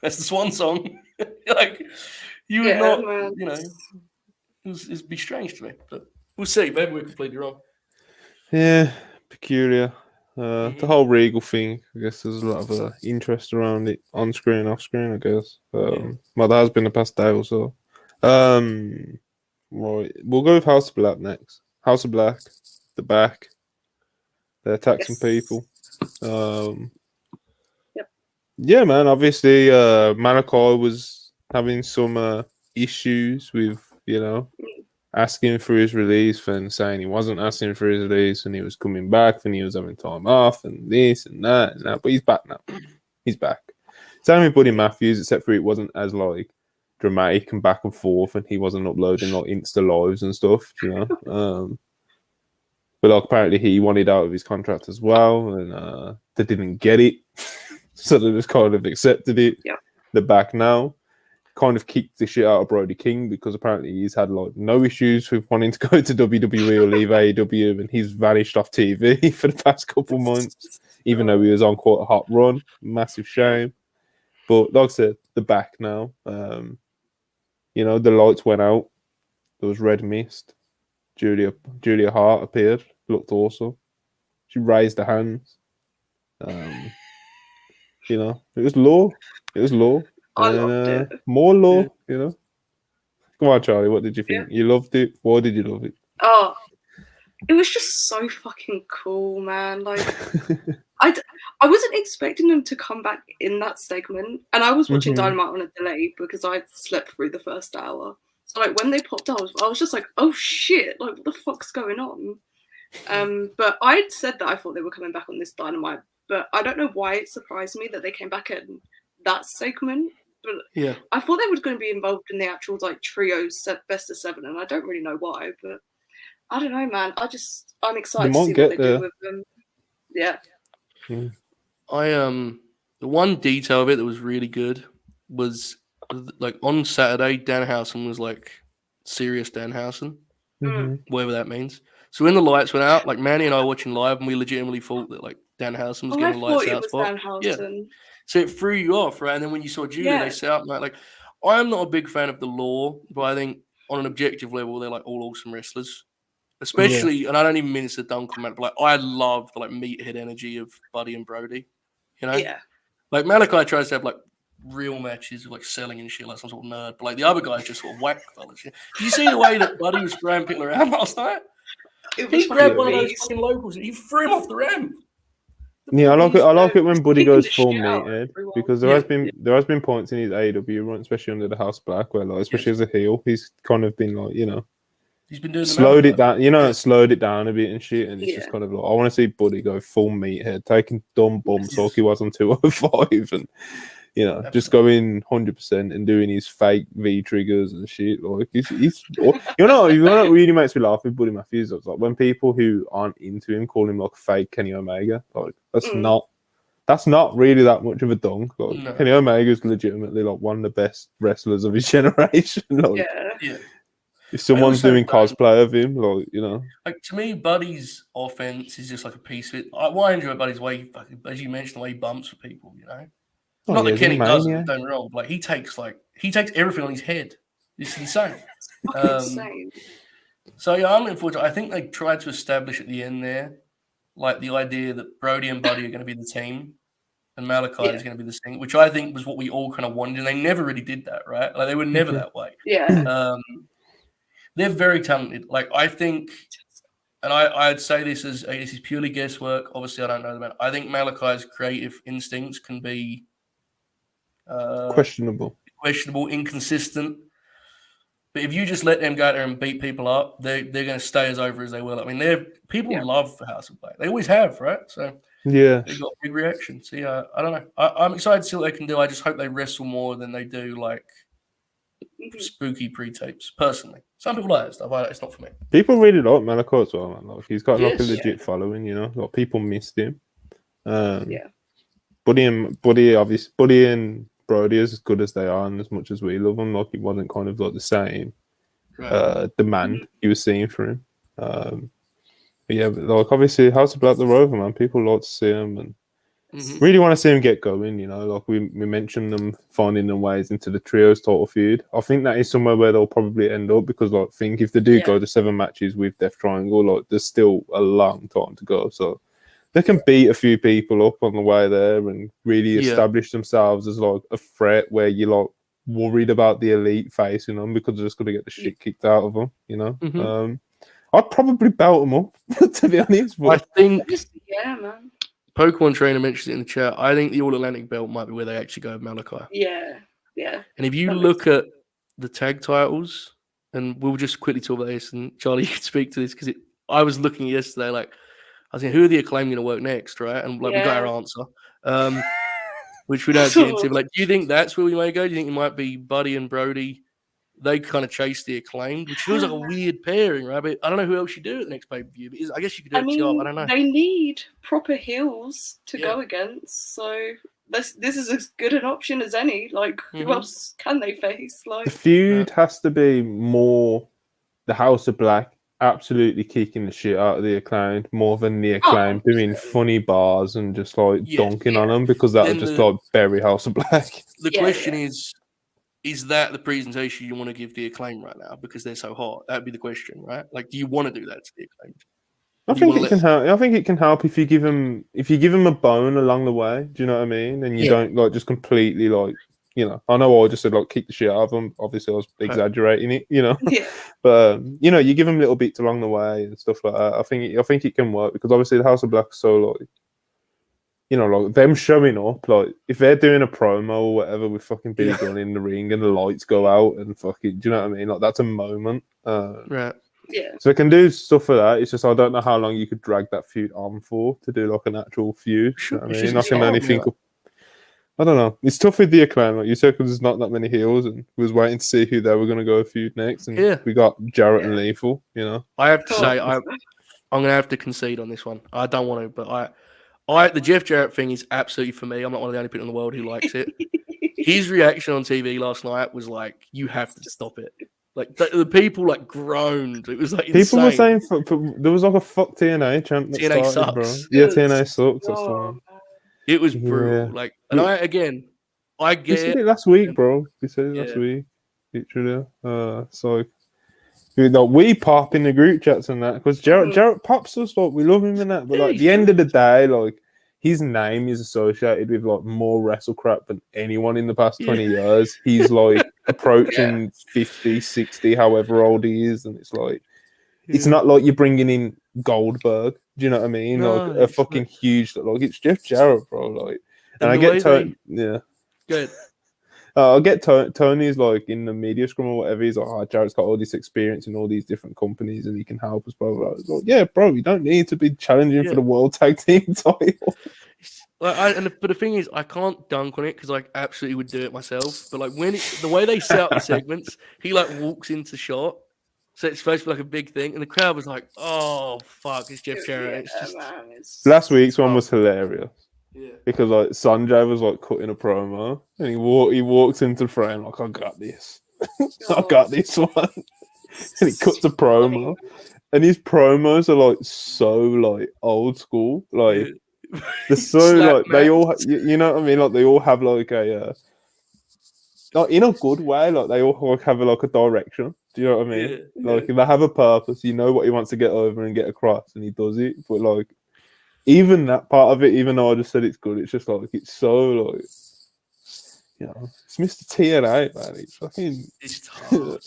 that's the swan song. Like, you would not, man. you know, it'd be strange to me, but we'll see. Maybe we're completely wrong. Yeah, peculiar. The whole Regal thing, I guess there's a lot of interest around it on screen, off screen, I guess. Well, there has been the past day or so. Right, we'll go with House of Black next. House of Black, the back. They attack some people. Yeah, man. Obviously, Malachi was having some issues with, asking for his release and saying he wasn't asking for his release and he was coming back and he was having time off and this and that and that. But he's back now. He's back. Same with Buddy Matthews, except for it wasn't as like dramatic and back and forth, and he wasn't uploading like Insta lives and stuff, But like apparently he wanted out of his contract as well, and they didn't get it, so they just kind of accepted it. Yeah. They're back now. Kind of kicked the shit out of Brody King because apparently he's had like no issues with wanting to go to WWE or leave AEW, and he's vanished off TV for the past couple months, even though he was on quite a hot run. Massive shame. But like I said, they're back now. The lights went out. There was red mist. Julia Hart appeared. Looked awesome. She raised her hands. It was law. It was law. I loved it. More law, Come on, Charlie. What did you think? You loved it. Why did you love it? Oh, it was just so fucking cool, man. Like, I wasn't expecting them to come back in that segment, and I was watching Dynamite on a delay because I slept through the first hour. So like when they popped out, I was just like, oh shit! Like what the fuck's going on? But I'd said that I thought they were coming back on this Dynamite, but I don't know why it surprised me that they came back in that segment. But yeah, I thought they were going to be involved in the actual like trio best of 7, and I don't really know why. But I don't know, man. I'm excited to see what they do with them. Yeah. The one detail of it that was really good was like on Saturday, Danhausen was like serious Danhausen, whatever that means. So when the lights went out, like Manny and I were watching live, and we legitimately thought that like Danhausen was getting a lights out spot. Yeah. So it threw you off, right? And then when you saw Julia, they set up like I'm not a big fan of the Law, but I think on an objective level, they're like all awesome wrestlers. Especially, and I don't even mean it's a dumb comment, but like I love the like meathead energy of Buddy and Brody. Yeah. Like Malachi tries to have like real matches of like selling and shit like some sort of nerd, but like the other guys just sort of whack fellas. Did you see the way that Buddy was spraying people around last night? He grabbed one of those fucking locals and he threw him off the ramp. Yeah, I like it when Buddy goes full meathead because there has been points in his AEW run, especially under the House Black, where like especially as a heel, he's kind of been like he's been doing slowed it down, slowed it down a bit and shit, and it's just kind of like I want to see Buddy go full meathead, taking dumb bumps like he was on 205, and just going 100% and doing his fake V triggers and shit. Like he's what really makes me laugh with Buddy Matthews is like when people who aren't into him call him like fake Kenny Omega. Like that's not really that much of a dunk. Like no. Kenny Omega is legitimately like one of the best wrestlers of his generation. Like, yeah. If someone's doing cosplay of him, like to me, Buddy's offense is just like a piece of it. I enjoy Buddy's way, as you mentioned, the way he bumps for people. Not that Kenny doesn't, don't wrong. Like he takes everything on his head. It's insane. Insane. So yeah, I'm looking forward to it. I think they tried to establish at the end there, like the idea that Brody and Buddy are going to be the team, and Malachi is going to be the thing, which I think was what we all kind of wanted, and they never really did that, right? Like they were never that way. Yeah. They're very talented. Like I think, and I'd say this is purely guesswork. Obviously, I don't know the man. I think Malachi's creative instincts can be questionable, inconsistent. But if you just let them go out there and beat people up, they're going to stay as over as they will. I mean, people love the House of Black. They always have, right? So yeah, they got big reaction. So yeah, I don't know. I'm excited to see what they can do. I just hope they wrestle more than they do like spooky pre-tapes. Personally, some people like that stuff. It's not for me. People really like Malachi as well, man. Like he's got like a Yes. legit following, you know. Like people missed him. Yeah. Buddy and Brody are as good as they are, and as much as we love them, like it wasn't kind of like the same demand you were seeing for him. But yeah, but like obviously House of Black the Rover, man, people like to see him and really want to see him get going, you know. Like we mentioned them finding their ways into the trios title feud. I think that is somewhere where they'll probably end up because like think if they do go to 7 matches with Death Triangle, like there's still a long time to go. So they can beat a few people up on the way there and really establish themselves as like a threat where you're like worried about the Elite facing them because they're just going to get the shit kicked out of them, you know. I'd probably belt them up, to be honest. But... I think, yeah, man. Pokemon Trainer mentions it in the chat. I think the All Atlantic belt might be where they actually go with Malachi. Yeah. And if you look at the tag titles, and we'll just quickly talk about this, and Charlie, you can speak to this because I was looking yesterday, like, I was thinking, who are the Acclaim going to work next, right? And like we got our answer, which we don't get into. But like, do you think that's where we may go? Do you think it might be Buddy and Brody? They kind of chase the Acclaimed, which feels like a weird pairing, right? But I don't know who else you do at the next pay-per-view. I guess you could do it together. I don't know. They need proper heels to go against, so this is as good an option as any. Like, who else can they face? Like, the feud has to be more the House of Black absolutely kicking the shit out of the Acclaimed more than the Acclaimed doing funny bars and just like dunking on them because that would just like bury House of Black. The question is that the presentation you want to give the Acclaim right now because they're so hot? That'd be the question, right? Like, do you want to do that to the Acclaimed? I think it can help. I think it can help if you give them a bone along the way. Do you know what I mean? And you don't like just completely like, you know. I know I just said like kick the shit out of them. Obviously, I was exaggerating it, you know. But you know, you give them little bits along the way and stuff like that. I think it can work because obviously the House of Black is so like, you know, like them showing up, like if they're doing a promo or whatever with fucking Billy Gunn in the ring and the lights go out and fucking, do you know what I mean? Like that's a moment. Right. Yeah. So they can do stuff for that. It's just I don't know how long you could drag that feud on for to do like an actual feud. Sure. You know what I mean? I can only think of. I don't know. It's tough with the Acclaim, like you said, because there's not that many heels, and we was waiting to see who they were going to go feud next, and we got Jarrett and Lethal. You know, I have to say I'm going to have to concede on this one. I don't want to, but the Jeff Jarrett thing is absolutely for me. I'm not one of the only people in the world who likes it. His reaction on TV last night was like, "You have to stop it." Like the people like groaned. It was like people insane. were saying there was like a fuck TNA chant that TNA started, sucks. bro. Yeah, TNA sucks. That's the one. It was brutal. Yeah. Like, and I get we said it last week, bro. We said it Yeah. last week. Literally. So we pop in the group chats and that because Jarrett pops us, like we love him and that, but like at the end of the day, like his name is associated with like more wrestle crap than anyone in the past 20 years. He's like approaching 50, 60, however old he is, and it's like it's not like you're bringing in Goldberg. Do you know what I mean? No, like a fucking huge, like it's Jeff Jarrett, bro. Like, and I get Good. I get Tony's like in the media scrum or whatever. He's like, "Oh, Jarrett's got all this experience in all these different companies, and he can help us." Blah blah. Blah. It's like, yeah, bro, you don't need to be challenging for the World Tag Team title. But the thing is, I can't dunk on it because I absolutely would do it myself. But like the way they set up the segments, he like walks into shot, so it's supposed to be like a big thing, and the crowd was like, "Oh fuck, it's Jeff Jarrett." It's just Last week's one was hilarious. Yeah. Because like Sanjay was like cutting a promo and he walks into the frame like I got this. I got this one. And he cuts a promo. And his promos are like so like old school. Like they're so like they all you know what I mean? Like they all have like a like in a good way, like they all like have like a direction. Do you know what I mean? Like they have a purpose, you know what he wants to get over and get across and he does it. But like even that part of it, even though I just said it's good, it's just like it's so like, you know, it's Mr. TNA, man. It's fucking, it's tough, man.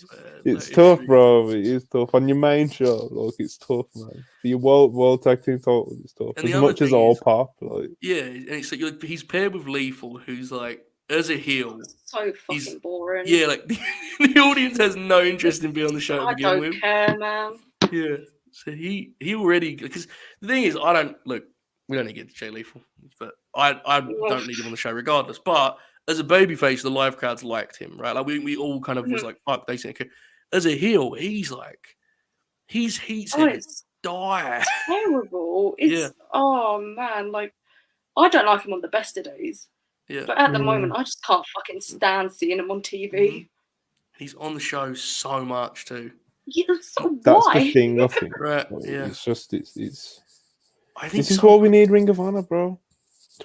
It's tough, bro. It is tough on your main show. Like it's tough, man. For your world tag team title, it's tough. And as much as all pop, like and it's like he's paired with Lethal, who's like as a heel, so fucking boring. Yeah, like the audience has no interest in being on the show to begin with. I don't care, man. Yeah. So he already, because the thing is, we don't need to get to Jay Lethal, but I don't need him on the show regardless. But as a babyface, the live crowds liked him, right? Like we all kind of was like, fuck, they said. As a heel, he's like, he's it's die. terrible. Yeah. It's oh man, like I don't like him on the best of days. Yeah. But at the moment, I just can't fucking stand seeing him on TV. He's on the show so much too. Yeah, so That's why? the thing, I think. Right. Like, Yeah. It's just it's. I think This is why we need Ring of Honor, bro.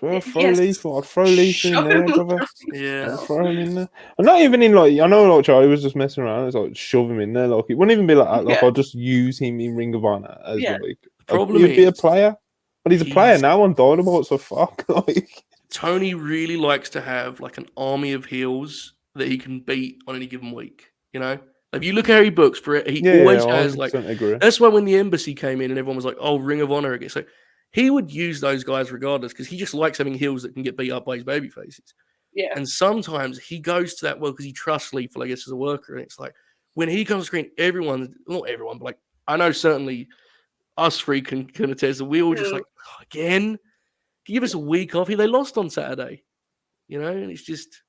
I'd throw Lethal. I'd throw Lethal in there, brother. Yeah. I'd throw him in there. I'm not even in like I know like Charlie was just messing around. It's like shove him in there. Like it wouldn't even be like that. Like I'll just use him in Ring of Honor as like Problem he'd be a is, player. But he's a player now on Dynamite, so fuck. Like Tony really likes to have like an army of heels that he can beat on any given week. You know, if you look at how he books for it, he always has like. agree. That's why when the Embassy came in and everyone was like, "Oh, Ring of Honor again," so he would use those guys regardless because he just likes having heels that can get beat up by his baby faces. Yeah. And sometimes he goes to that well because he trusts Lethal, I guess, as a worker. And it's like when he comes on screen, not everyone, but like I know certainly us three can attest that we all just like again. Give us a week off. They lost on Saturday, you know, and it's just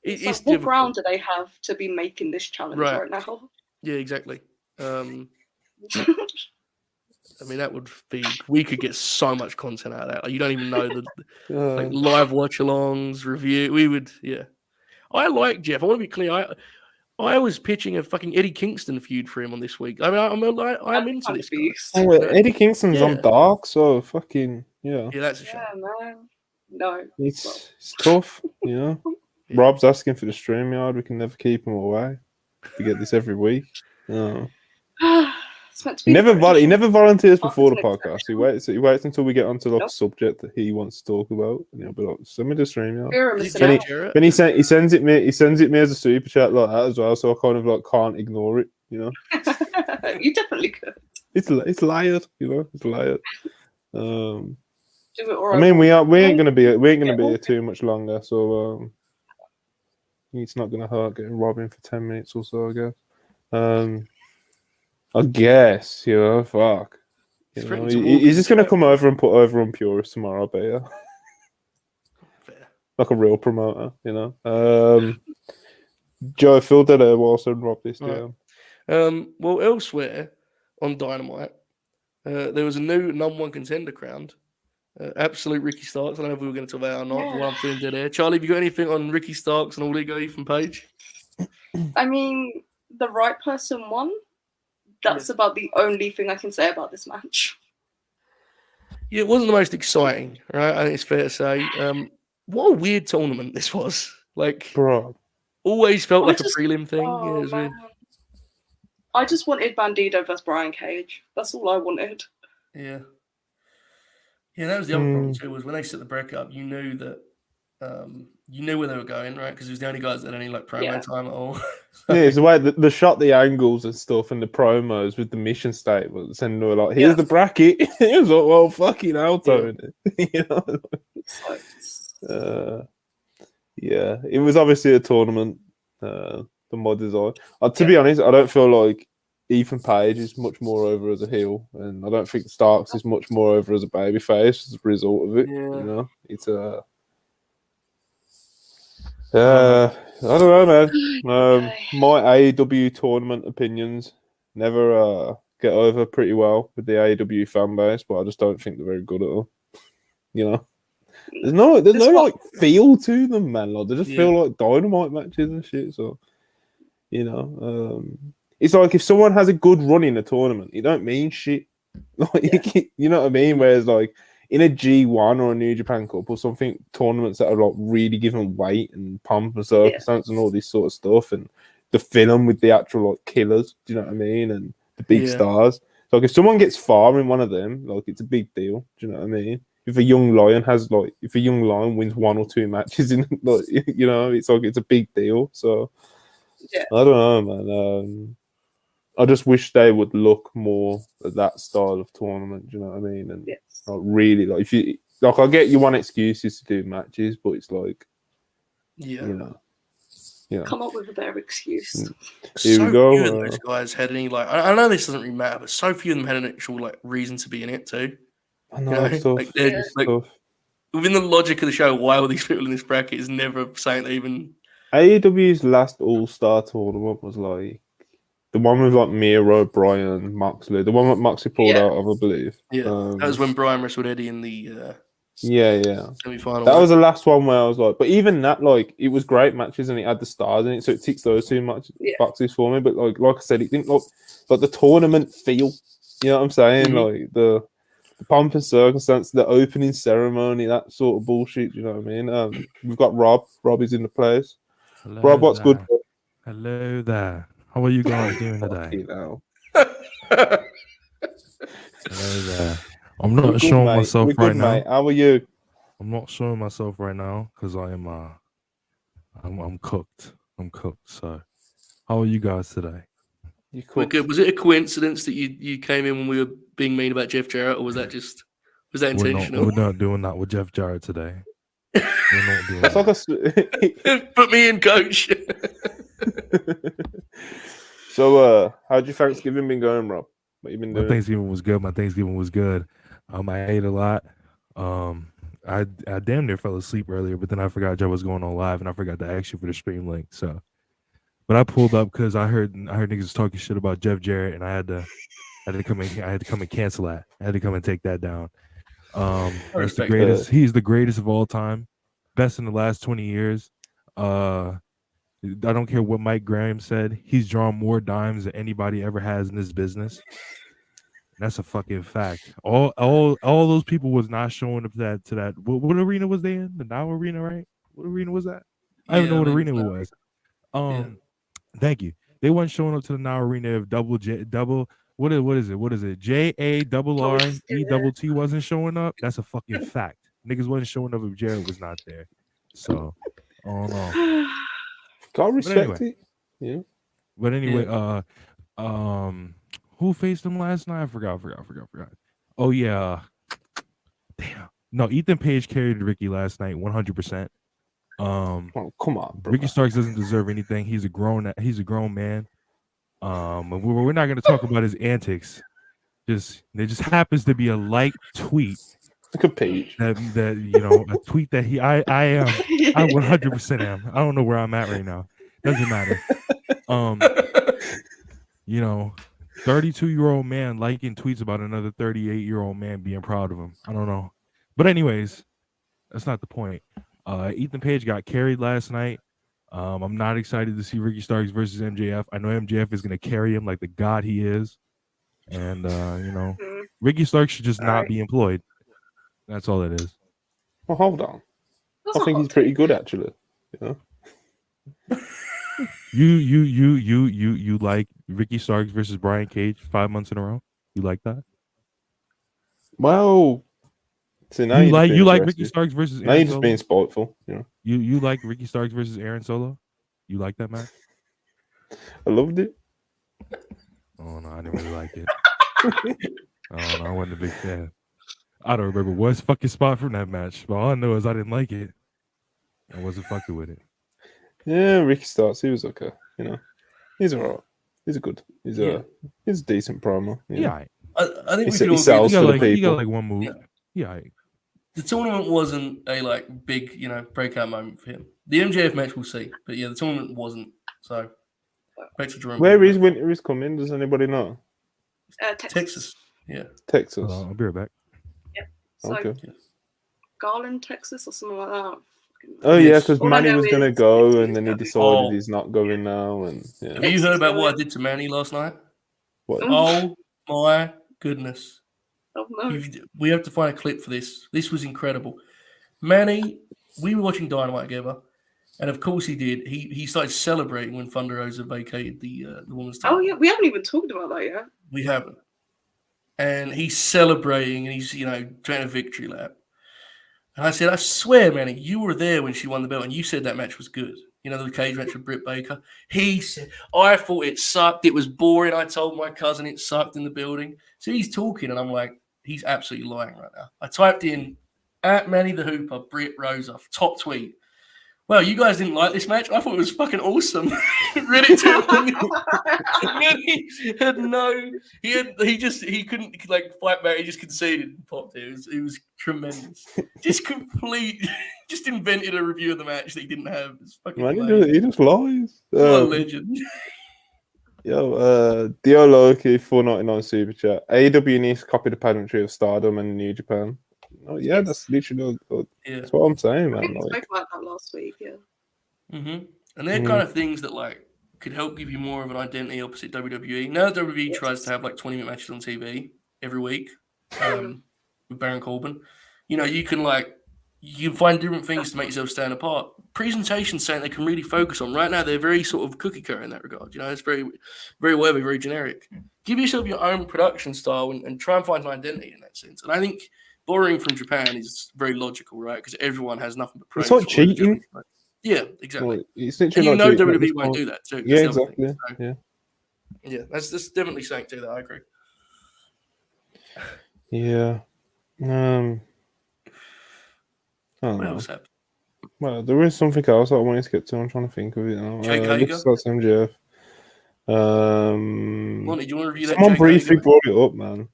it's like, what ground do they have to be making this challenge right now? Yeah, exactly. I mean, that would be we could get so much content out of that. Like, you don't even know the like live watch-alongs, review. We would, yeah. I like Jeff. I want to be clear. I was pitching a fucking Eddie Kingston feud for him on this week. I mean, I'm into this guy. Oh, well, Eddie Kingston's on Dark, so fucking yeah. Yeah, that's a shame. Yeah, man. No, it's tough, you know. Yeah. Rob's asking for the StreamYard. We can never keep him away. We get this every week. No. He never volunteers before the podcast. He waits until we get onto like a subject that he wants to talk about, and he'll be like, "Send me the StreamYard." Then he sends it me as a super chat like that as well, so I kind of like can't ignore it, you know. You definitely could. It's layered, you know. It's layered. I mean, we ain't gonna be here too much longer, so it's not gonna hurt getting Robin for 10 minutes or so, I guess, you know, fuck. You know, he's just gonna come over and put over on Purist tomorrow, I bet you. Like a real promoter, you know. Joe, Phil did it whilst I Rob this down. Well, elsewhere on Dynamite, there was a new number one contender crowned. Absolute Ricky Starks. I don't know if we were going to talk about it or not. What I'm feeling dead air. Charlie, have you got anything on Ricky Starks and All Ego Ethan Page? I mean, the right person won. That's about the only thing I can say about this match. Yeah, it wasn't the most exciting, right? I think it's fair to say. What a weird tournament this was. Like, bro, always felt like a prelim thing. Oh, yeah, weird. I just wanted Bandido versus Brian Cage. That's all I wanted. Yeah. Yeah, that was the other problem too. Was when they set the bracket up, you knew that you knew where they were going, right? Because it was the only guys that had any like promo time at all. Yeah, it's the way the shot, the angles and stuff, and the promos with the mission statements, and they were like, "Here's the bracket." It was like, "Well, fucking hell, Tony," you know. Yeah, it was obviously a tournament. The mod design. To be honest, I don't feel like Ethan Page is much more over as a heel, and I don't think Starks is much more over as a babyface as a result of it. Yeah. You know, it's I don't know, man. My AEW tournament opinions never get over pretty well with the AEW fan base, but I just don't think they're very good at all. You know, there's no like feel to them, man. Like they just feel like Dynamite matches and shit. So, you know, it's like if someone has a good run in a tournament, it don't mean shit. Like, you know what I mean? Whereas like in a G1 or a New Japan Cup or something, tournaments that are like really given weight and pump and circumstance and all this sort of stuff, and the film with the actual like killers, do you know what I mean? And the big stars. So like if someone gets far in one of them, like it's a big deal. Do you know what I mean? If a young lion wins one or two matches in, like, you know, it's like it's a big deal. So I don't know, man. I just wish they would look more at that style of tournament. Do you know what I mean? And not really like if you like, I get you want excuses to do matches, but it's like, you know. Come up with a better excuse. Here we go. Few of those guys had any like. I know this doesn't really matter, but so few of them had an actual like reason to be in it too. I know, it's tough. Like, tough. within the logic of the show, why all these people in this bracket is never saying they even. AEW's last All-Star tournament was like the one with like Miro, Bryan, Moxley. The one that Moxley pulled out of, I believe. Yeah, that was when Bryan wrestled Eddie in the yeah. semi-final. That was the last one where I was like, but even that, like, it was great matches and it had the stars in it, so it ticks those two boxes for me. But like I said, it didn't look like the tournament feel. You know what I'm saying? Like the pomp and circumstance, the opening ceremony, that sort of bullshit. You know what I mean? We've got Rob. Rob is in the place. Hello Rob, what's there. good? Hello there. How are you guys doing today? You know. Hello there. I'm not We're showing good, mate. myself We're good, right now. mate. How are you? I'm not showing myself right now because I'm cooked. I'm cooked. So, how are you guys today? You We're cooked. good. Was it a coincidence that you came in when we were being mean about Jeff Jarrett, or was that intentional? We're not doing that with Jeff Jarrett today. We're not doing It's that. like a. Put me in, coach. So, how'd your Thanksgiving been going, Rob? What you been My doing? Thanksgiving was good. I ate a lot. I damn near fell asleep earlier, but then I forgot Joe was going on live, and I forgot to ask you for the stream link. So, but I pulled up because I heard niggas talking shit about Jeff Jarrett, and I had to come in. I had to come and cancel that. I had to come and take that down. He's the greatest. He's the greatest of all time, best in the last 20 years. I don't care what Mike Graham said. He's drawn more dimes than anybody ever has in this business. That's a fucking fact. All those people was not showing up to that. What arena was they in? The Now Arena, right? What arena was that? I don't even know what arena it was. Thank you. They weren't showing up to the Now Arena if double. What is it? JARRET wasn't showing up. That's a fucking fact. Niggas wasn't showing up if Jarrett was not there. So I don't know. Gotta respect it. Yeah. But anyway, who faced him last night? I forgot. Oh yeah. Damn. No, Ethan Page carried Ricky last night 100%. Oh, come on, bro. Ricky Starks doesn't deserve anything. He's a grown man. We're not going to talk about his antics. There just happens to be a tweet. Look at Page. That a tweet that I 100% am. I don't know where I'm at right now. Doesn't matter. 32-year-old man liking tweets about another 38-year-old man being proud of him. I don't know. But anyways, that's not the point. Ethan Page got carried last night. I'm not excited to see Ricky Starks versus MJF. I know MJF is going to carry him like the god he is. And, Ricky Starks should just not be employed. That's all it is. Well, hold on. I think he's pretty good, actually. You like Ricky Starks versus Brian Cage 5 months in a row? You like that? Well, so now you like Ricky Starks versus now Aaron you're just Solo? being spiteful. You like Ricky Starks versus Aaron Solo? You like that match? I loved it. Oh no, I didn't really like it. Oh no, I wasn't a big fan. I don't remember what's fucking spot from that match, but all I know is I didn't like it. I wasn't fucking with it. Yeah, Ricky Starks, he was okay. He's alright. He's good. He's a decent promo. Yeah. I think he sells for the people. He got like one move. Yeah. The tournament wasn't a big, breakout moment for him. The MJF match we'll see, but the tournament wasn't. So back to Jerome. Where is Winter is coming? Does anybody know? Texas. Yeah. Texas. I'll be right back. Yeah. So Okay. Garland, Texas, or something like that. Oh yeah, because All I Manny know was gonna is go, and then he Texas. decided he's not going now. And Have you heard about what I did to Manny last night? What? Oh my goodness. Oh, no. We have to find a clip for this. This was incredible. Manny, we were watching Dynamite together, and of course he did. He started celebrating when Thunder Rosa vacated the women's title. Oh yeah, we haven't even talked about that yet. We haven't. And he's celebrating, and he's doing a victory lap. And I said, I swear, Manny, you were there when she won the belt, and you said that match was good. The cage match with Britt Baker. He said, I thought it sucked. It was boring. I told my cousin it sucked in the building. So he's talking, and I'm like, he's absolutely lying right now. I typed in at Manny the Hooper, Britt Rosa, top tweet. Well, you guys didn't like this match. I thought it was fucking awesome. Reddit he couldn't like fight back. He just conceded and popped it. It was tremendous. Just invented a review of the match that he didn't have. It's fucking Man, he just lies. What a legend. Yo, Dio Loki, $4.99 super chat. AEW needs to copy the pageantry of Stardom and New Japan. Oh yeah, that's literally that's what I'm saying, man. I think we spoke about that last week, yeah. Mm-hmm. And they're kind of things that like could help give you more of an identity opposite WWE. Now WWE tries to have like 20-minute matches on TV every week with Baron Corbin. You know, you can find different things to make yourself stand apart. Presentation's something they can really focus on. Right now, they're very sort of cookie cutter in that regard. You know, it's very, very webby, very generic. Give yourself your own production style and try and find an identity in that sense. And I think borrowing from Japan is very logical, right? Because everyone has nothing but praise. It's like cheating. Yeah, exactly. Well, it's and you know WWE won't do that too. Yeah, exactly. Yeah, that's definitely something to that. I agree. Yeah. What else happened? Well, there is something else that I wanted to get to. I'm trying to think of it now. Jake Hager? That's MJF. Monty, do you want to review that? Someone briefly brought it up, man.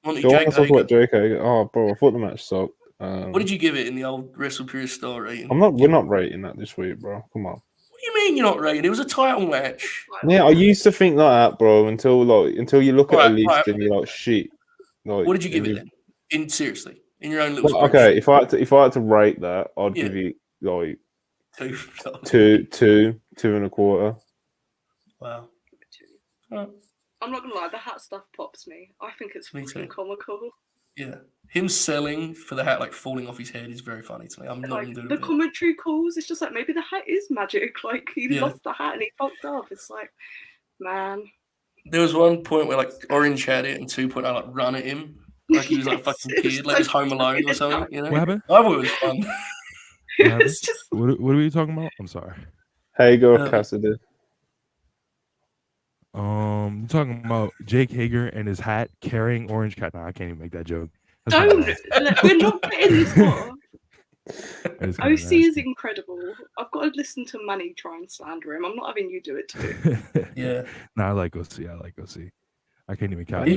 Monty, do I want Jake to talk Hager. about Jake Hager? Oh, bro, I thought the match sucked. What did you give it in the old Wrestle Pure Star rating? We're not rating that this week, bro. Come on. What do you mean you're not rating? It was a title match. Yeah, I used to think like that, bro. Until you look at a list and you're like, shit. Like, what did you give it then? Seriously, in your own little. Okay, if I had to rate that, I'd give it like 2.25. Wow. I'm not gonna lie, the hat stuff pops me. I think it's fucking comical. Yeah, him selling for the hat like falling off his head is very funny to me. I'm not like, the commentary calls. It's just like maybe the hat is magic. Like he lost the hat and he fucked up. It's like, man. There was one point where like Orange had it and 2.0 like run at him like he was like a fucking kid, like he was Home Alone or something. You know? What happened? I thought it was fun. It's just... What are we talking about? I'm sorry. Hager Cassidy. You're talking about Jake Hager and his hat carrying Orange Cat. No, I can't even make that joke. Don't. We're not getting this far. OC is incredible. I've got to listen to Manny try and slander him. I'm not having you do it too. Yeah. No, I like OC. I can't even count.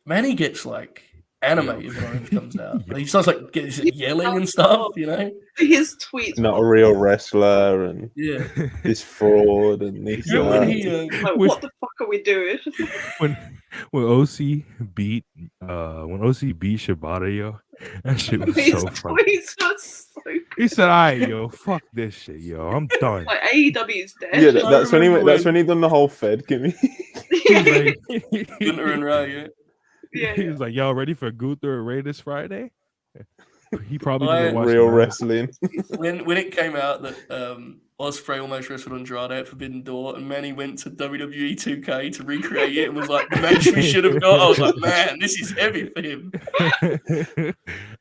Manny gets like animated when Orange comes out. Like, he starts like yelling and stuff, you know. His tweets. Not a real wrestler, and this fraud, and this. What the fuck are we doing? when OC beat Shibata, yo, that shit was so funny. He said, "Alright, yo, fuck this shit, yo, I'm done." Like AEW's dead. Yeah, that's when he done the whole Fed gimmick. Gunter and Ray, he was like, "Y'all ready for Gunther and Ray this Friday?" He probably didn't watch real wrestling. when it came out that Ospreay almost wrestled Andrade at Forbidden Door, and Manny went to WWE 2K to recreate it and was like, "The match we should have got." I was like, "Man, this is heavy for him." And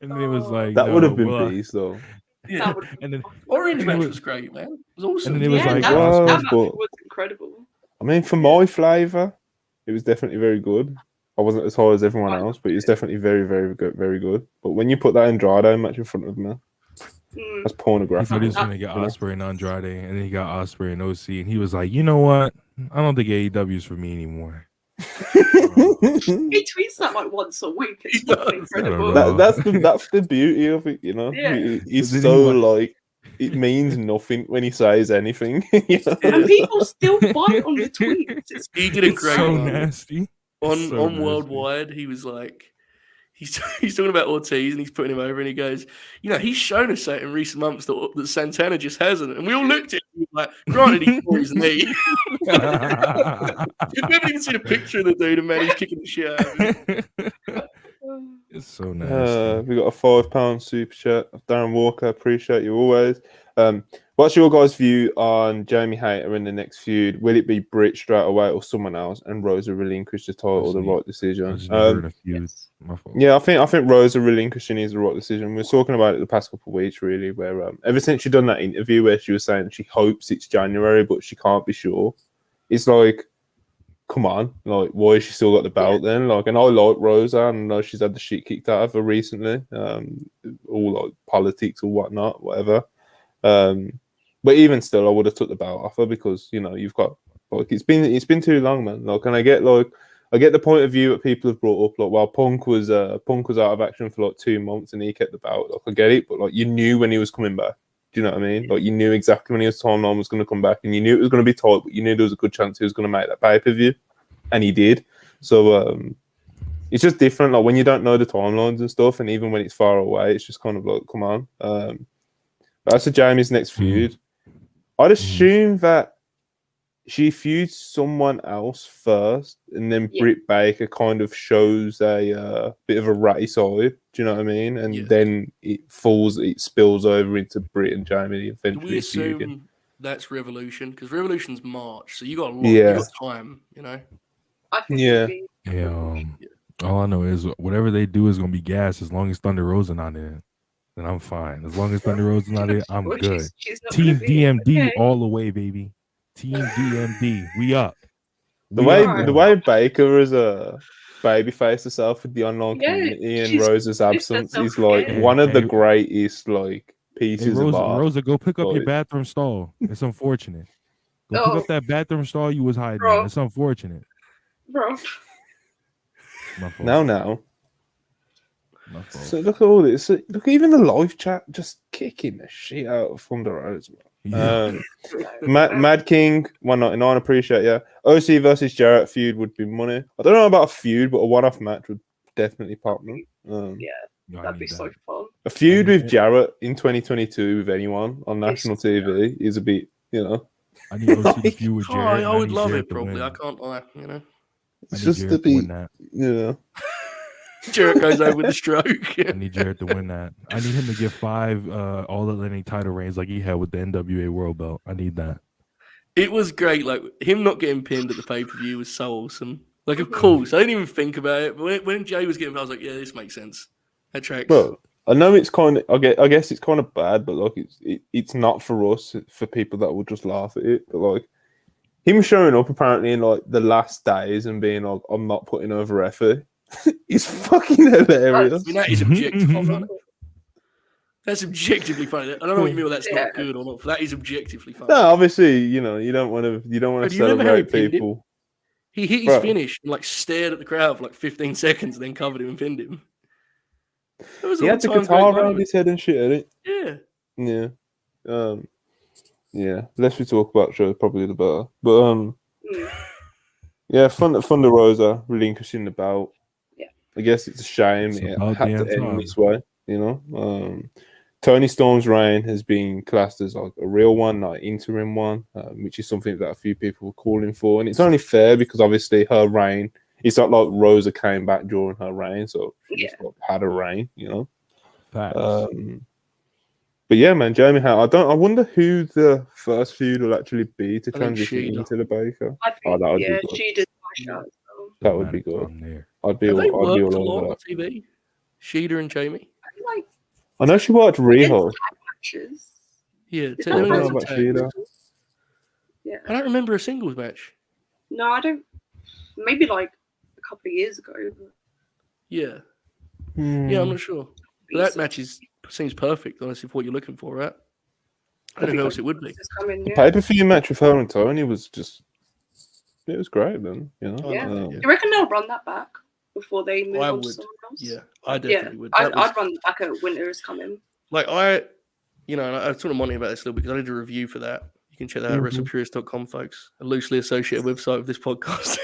then it was like, that would have been beast though. Yeah, and then Orange match was great, man. It was awesome. And then it was like, that was incredible. I mean, for my flavour, it was definitely very good. I wasn't as high as everyone else, but it's definitely very, very good, very good. But when you put that Andrade match in front of me, that's pornographic. I thought he was going to get Ospreay and Andrade, and then he got Ospreay and OC, and he was like, "You know what? I don't think AEW is for me anymore." He tweets that like once a week. It's fucking incredible. That's the beauty of it, you know. Yeah. He's so like, it means nothing when he says anything. You know? And people still bite on the tweets. He did a great so nasty. On Worldwide, he was like, he's talking about Ortiz and he's putting him over, and he goes, "You know, he's shown us that in recent months that Santana just hasn't." And we all looked at him like, granted, he tore his knee. You've never even seen a picture of the dude, and man, he's kicking the shit out of him. It's so nasty. We got a £5 super chat. Darren Walker, appreciate you always. What's your guys' view on Jamie Hayter in the next feud? Will it be Britt straight away or someone else, and Rosa relinquish the title? The right decision? Yeah, I think Rosa relinquishing is the right decision. We were talking about it the past couple of weeks, really, where ever since she done that interview where she was saying she hopes it's January, but she can't be sure. It's like, come on, like, why has she still got the belt then? Like, and I like Rosa, and I know she's had the shit kicked out of her recently, all like politics or whatnot, whatever. But even still, I would have took the belt off her because you've got like it's been too long, man. Like, and I get the point of view that people have brought up. Like, while Punk was out of action for like 2 months and he kept the belt. Like, I get it, but like you knew when he was coming back. Do you know what I mean? Like, you knew exactly when his timeline was going to come back, and you knew it was going to be tight, but you knew there was a good chance he was going to make that pay-per-view, and he did. So it's just different. Like, when you don't know the timelines and stuff, and even when it's far away, it's just kind of like, come on. But as for Jamie's next feud, I'd assume that she feuds someone else first, and then Britt Baker kind of shows a bit of a ratty side. Do you know what I mean? And then it spills over into Britt and Jamie eventually. Do we assume feuding. that's Revolution? Because Revolution's March, so you got a lot. Yeah. You got time, I think Yeah. Yeah. All I know is whatever they do is gonna be gas as long as Thunder Rosa not in it. Then I'm fine. As long as Thunder Rosa not in it, I'm Well, good. she's not Team gonna be, DMD okay. all the way, baby. Team DMD. We up. The We way up, the boy. way Baker is a babyface herself with the online Yeah, community and she's Rosa's pushed absence herself is like again. one of the Hey, greatest like Hey, pieces of art. Rosa, go pick up your Like, bathroom stall. It's unfortunate. Go Oh. pick up that bathroom stall you was hiding Bro. in. It's unfortunate. Bro. My fault. now. My fault. So look at all this. Look, even the live chat just kicking the shit out of Thunder Rosa. Yeah. Mad King 199. Appreciate ya. OC versus Jarrett feud would be money. I don't know about a feud, but a one-off match would definitely pop them. Yeah, No, I that'd be need so that. fun. A feud I need with it. Jarrett in 2022 with anyone on national TV is a bit, I need OC to feud with Oh, Jarrett. and I would need love Jarrett it, to probably. win. I can't lie, I it's need just Jarrett to to win be, that. Jarrett goes over with a stroke. I need Jarrett to win that. I need him to get 5 All Atlantic title reigns like he had with the NWA World Belt. I need that. It was great. Like, him not getting pinned at the pay-per-view was so awesome. Like, of Mhm. course. I didn't even think about it. But when Jay was getting, I was like, yeah, this makes sense. That tracks. Bro, I know it's kind of, I guess it's kind of bad, but like it's not for us, for people that will just laugh at it. But like him showing up apparently in like the last days and being like, I'm not putting over effort, is fucking hilarious. I mean, that is objectively Mhm. funny. That's objectively funny. I don't know what you mean. That's Yeah. not good or not. That is objectively funny. No, obviously, you don't want to But do you remember how he celebrate pinned him? people. He hit his Bro. finish and like stared at the crowd for like 15 seconds and then covered him and pinned him. That was He had the all-time guitar great around moment. his head and shit, had it? Yeah. Yeah. Yeah. Less we talk about show, probably the better. But Mm. yeah, Thunder Rosa relinquishing the belt. Yeah. I guess it's a shame It's it about had to damn time. end this way, Tony Storm's reign has been classed as like a real one, not an interim one, which is something that a few people were calling for. And it's only fair because obviously her reign, it's not like Rosa came back during her reign, so she just like, had a reign, Facts. But yeah, man, Jamie Howe. I wonder who the first feud will actually be to I think transition Sheeta. into the Baker. I think, that would yeah, be good. she did my show. So. That would be good. I'm there. I'd be Have they all worked a over lot on that. TV? Sheeta and Jamie? I feel like I know she worked Riho. tag matches. Yeah. Did tell me that know about about some tags. Sheeta. Yeah. I don't remember a singles match. No, I don't. Maybe like a couple of years ago. But Yeah. Hmm. Yeah, I'm not sure. But that match seems perfect, honestly, for what you're looking for, right? I don't know who else it would be. it's coming, The yeah. pay-per-view match with her and Tony was just, it was great, man. I Yeah. love it, Do you reckon they'll run that back before they move I on to would. someone else? Yeah, I Yeah, definitely would. That was, I'd run it back at Winter is Coming. like, I talked to Monty about this a little because I did a review for that. You can check that out at Mhm. WrestlePurist.com, folks. A loosely associated website with this podcast.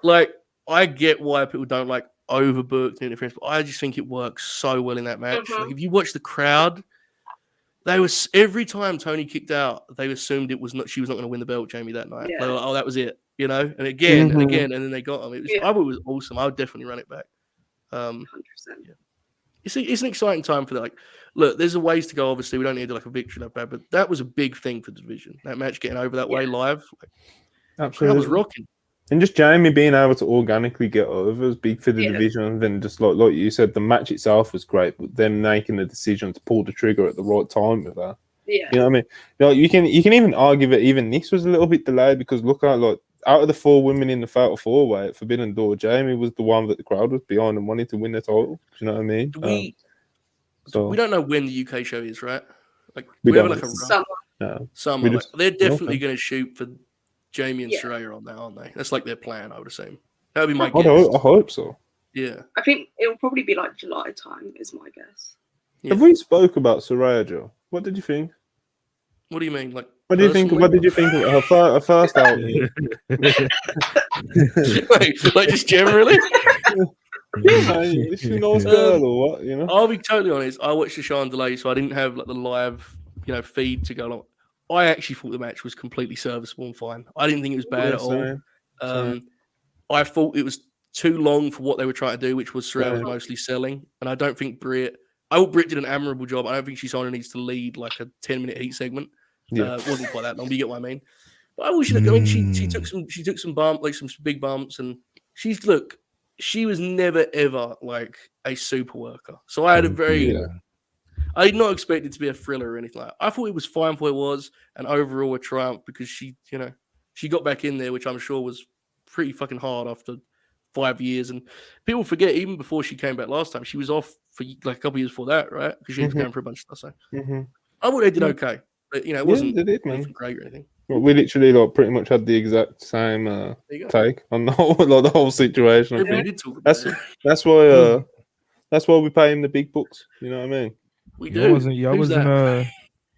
Like, I get why people don't like overbooked interference, but I just think it works so well in that match. Mhm. Like, if you watch the crowd, they was every time Tony kicked out, they assumed she was not going to win the belt, Jamie, that night. Yeah. They were like, oh, that was it, And again and Mhm. again, and then they got him. I thought it was awesome. I would definitely run it back. 100%. It's an exciting time for that. Like, look, there's a ways to go. Obviously, we don't need like a victory that bad, but that was a big thing for the division. That match getting over that way live, like, crowd was Absolutely. rocking. And just Jamie being able to organically get over is big for the division. Then just like you said, the match itself was great, but them making the decision to pull the trigger at the right time with her. Yeah. You know what I mean? You can even argue that even this was a little bit delayed because look at out of the 4 women in the Fatal 4-Way at Forbidden Door, Jamie was the one that the crowd was behind and wanted to win the title. Do you know what I mean? Do we So We don't know when the UK show is, right? Like We we have don't. like a rough Summer. no. summer. We Like, just- they're definitely okay. going to shoot for Jamie and Yeah. Saraya on that, aren't they? That's like their plan, I would assume. That would be my I guess. hope so. Yeah. I think it'll probably be like July time, is my guess. Yeah. Have we spoke about Saraya, Joe? What did you think? What do you mean? Like What do you think? personally? What did you think of her first outing? like just generally? Yeah, man, is she a nice girl or what? You know. I'll be totally honest. I watched the show on delay, so I didn't have like the live, feed to go along. I actually thought the match was completely serviceable and fine. I didn't think it was bad Yeah, at all. same. I thought it was too long for what they were trying to do, which was Saraya was Same. mostly selling. And I don't think Britt. I thought Britt did an admirable job. I don't think she's someone who needs to lead like a 10-minute heat segment. Yeah. It wasn't quite that long, but you get what I mean. But I wish she took some bump, like some big bumps, and she was never ever like a super worker. So I had a very Yeah. I did not expect it to be a thriller or anything like that. I thought it was fine for what it was, and overall a triumph because she got back in there, which I'm sure was pretty fucking hard after 5 years. And people forget, even before she came back last time, she was off for like a couple of years before that, right? Because she was going for a bunch of stuff. So I thought they did okay, but it wasn't they did, man. anything great or anything. Well, we literally pretty much had the exact same There you go. take on the whole situation. I Maybe we think. did talk about it. That's why we pay him the big bucks. You know what I mean? We do.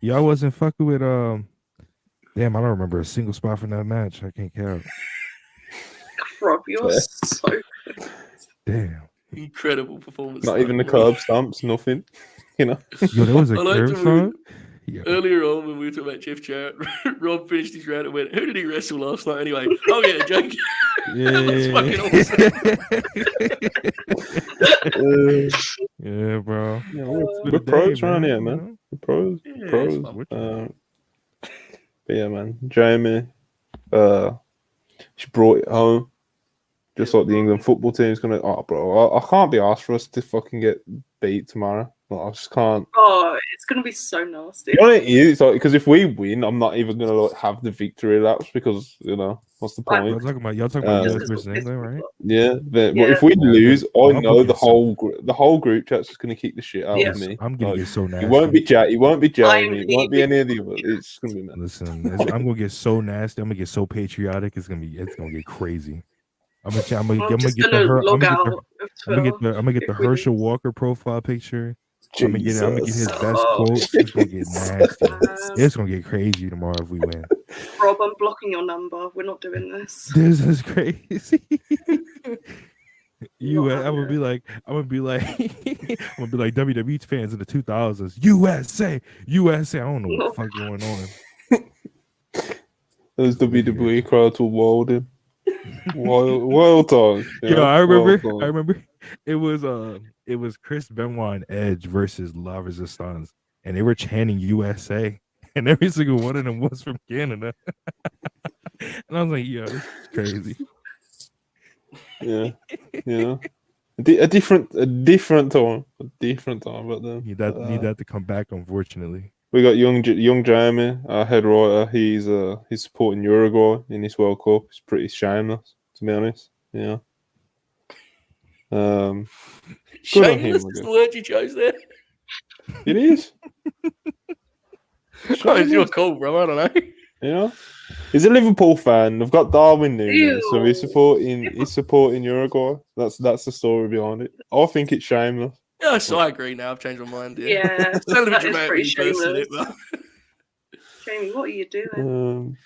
Y'all wasn't fucking with damn, I don't remember a single spot from that match. I can't count. Rob, you're so good. Damn. Incredible performance. Not even the curb stamps, nothing. You know. Yo, there was a I like curve the song. Yeah. Earlier on, when we were talking about Jeff Jarrett, Rob finished his round and went, "Who did he wrestle last night anyway?" Oh yeah, Jake. Yeah, bro. Yeah, we're pros around here, man. We're pros. Yeah, Pros. it's fun. But yeah, man. Jamie, she brought it home. Just like the England football team's gonna. Oh, bro, I can't be asked for us to fucking get beat tomorrow. Like, I just can't. Oh, it's gonna be so nasty. You know what it is? It's like, because if we win, I'm not even gonna have the victory laps because what's the point? Y'all talking about Just US 'cause versus we're England, right? Yeah, but Yeah. if we lose, I I'm know gonna the get whole group chat's just gonna kick the shit out Yeah. of me. I'm gonna Like, get so nasty. it won't be Jamie. It won't be leaving. any of the others. It's gonna be mad. Listen, I'm gonna get so nasty. I'm gonna get so patriotic. It's gonna get crazy. I'm gonna just get gonna the log out of I'm Twitter. gonna get the if we Herschel lose. Walker profile picture. I'm gonna get his best Oh. quotes. It's gonna get nasty. Um, It's gonna get crazy tomorrow if we win. Rob, I'm blocking your number. We're not doing this. This is crazy. Not I'm gonna be like WWE fans in the 2000s. USA. I don't know what the fuck going on. Those WWE crowds were wilding. Wild times. Yo, I remember. Wild times. I remember. It was Chris Benoit and Edge versus La Resistance, and they were chanting USA, and every single one of them was from Canada. And I was like, yo, this is crazy. Yeah. A different time. But then Need that to come back, unfortunately. we got young Jamie, our head writer. He's supporting Uruguay in this World Cup. It's pretty shameless, to be honest. Yeah. Good on him, Shameless I is guess. the word you chose there. It is. Oh, it's your call, bro. I don't know. You know, he's a Liverpool fan. They've got Darwin Nunes, so he's Ew. supporting Uruguay. That's the story behind it. I think it's shameless. Yeah, so I agree now. I've changed my mind. Yeah, It's a little bit that is dramatic pretty when you first said it, shameless. but Jamie, what are you doing?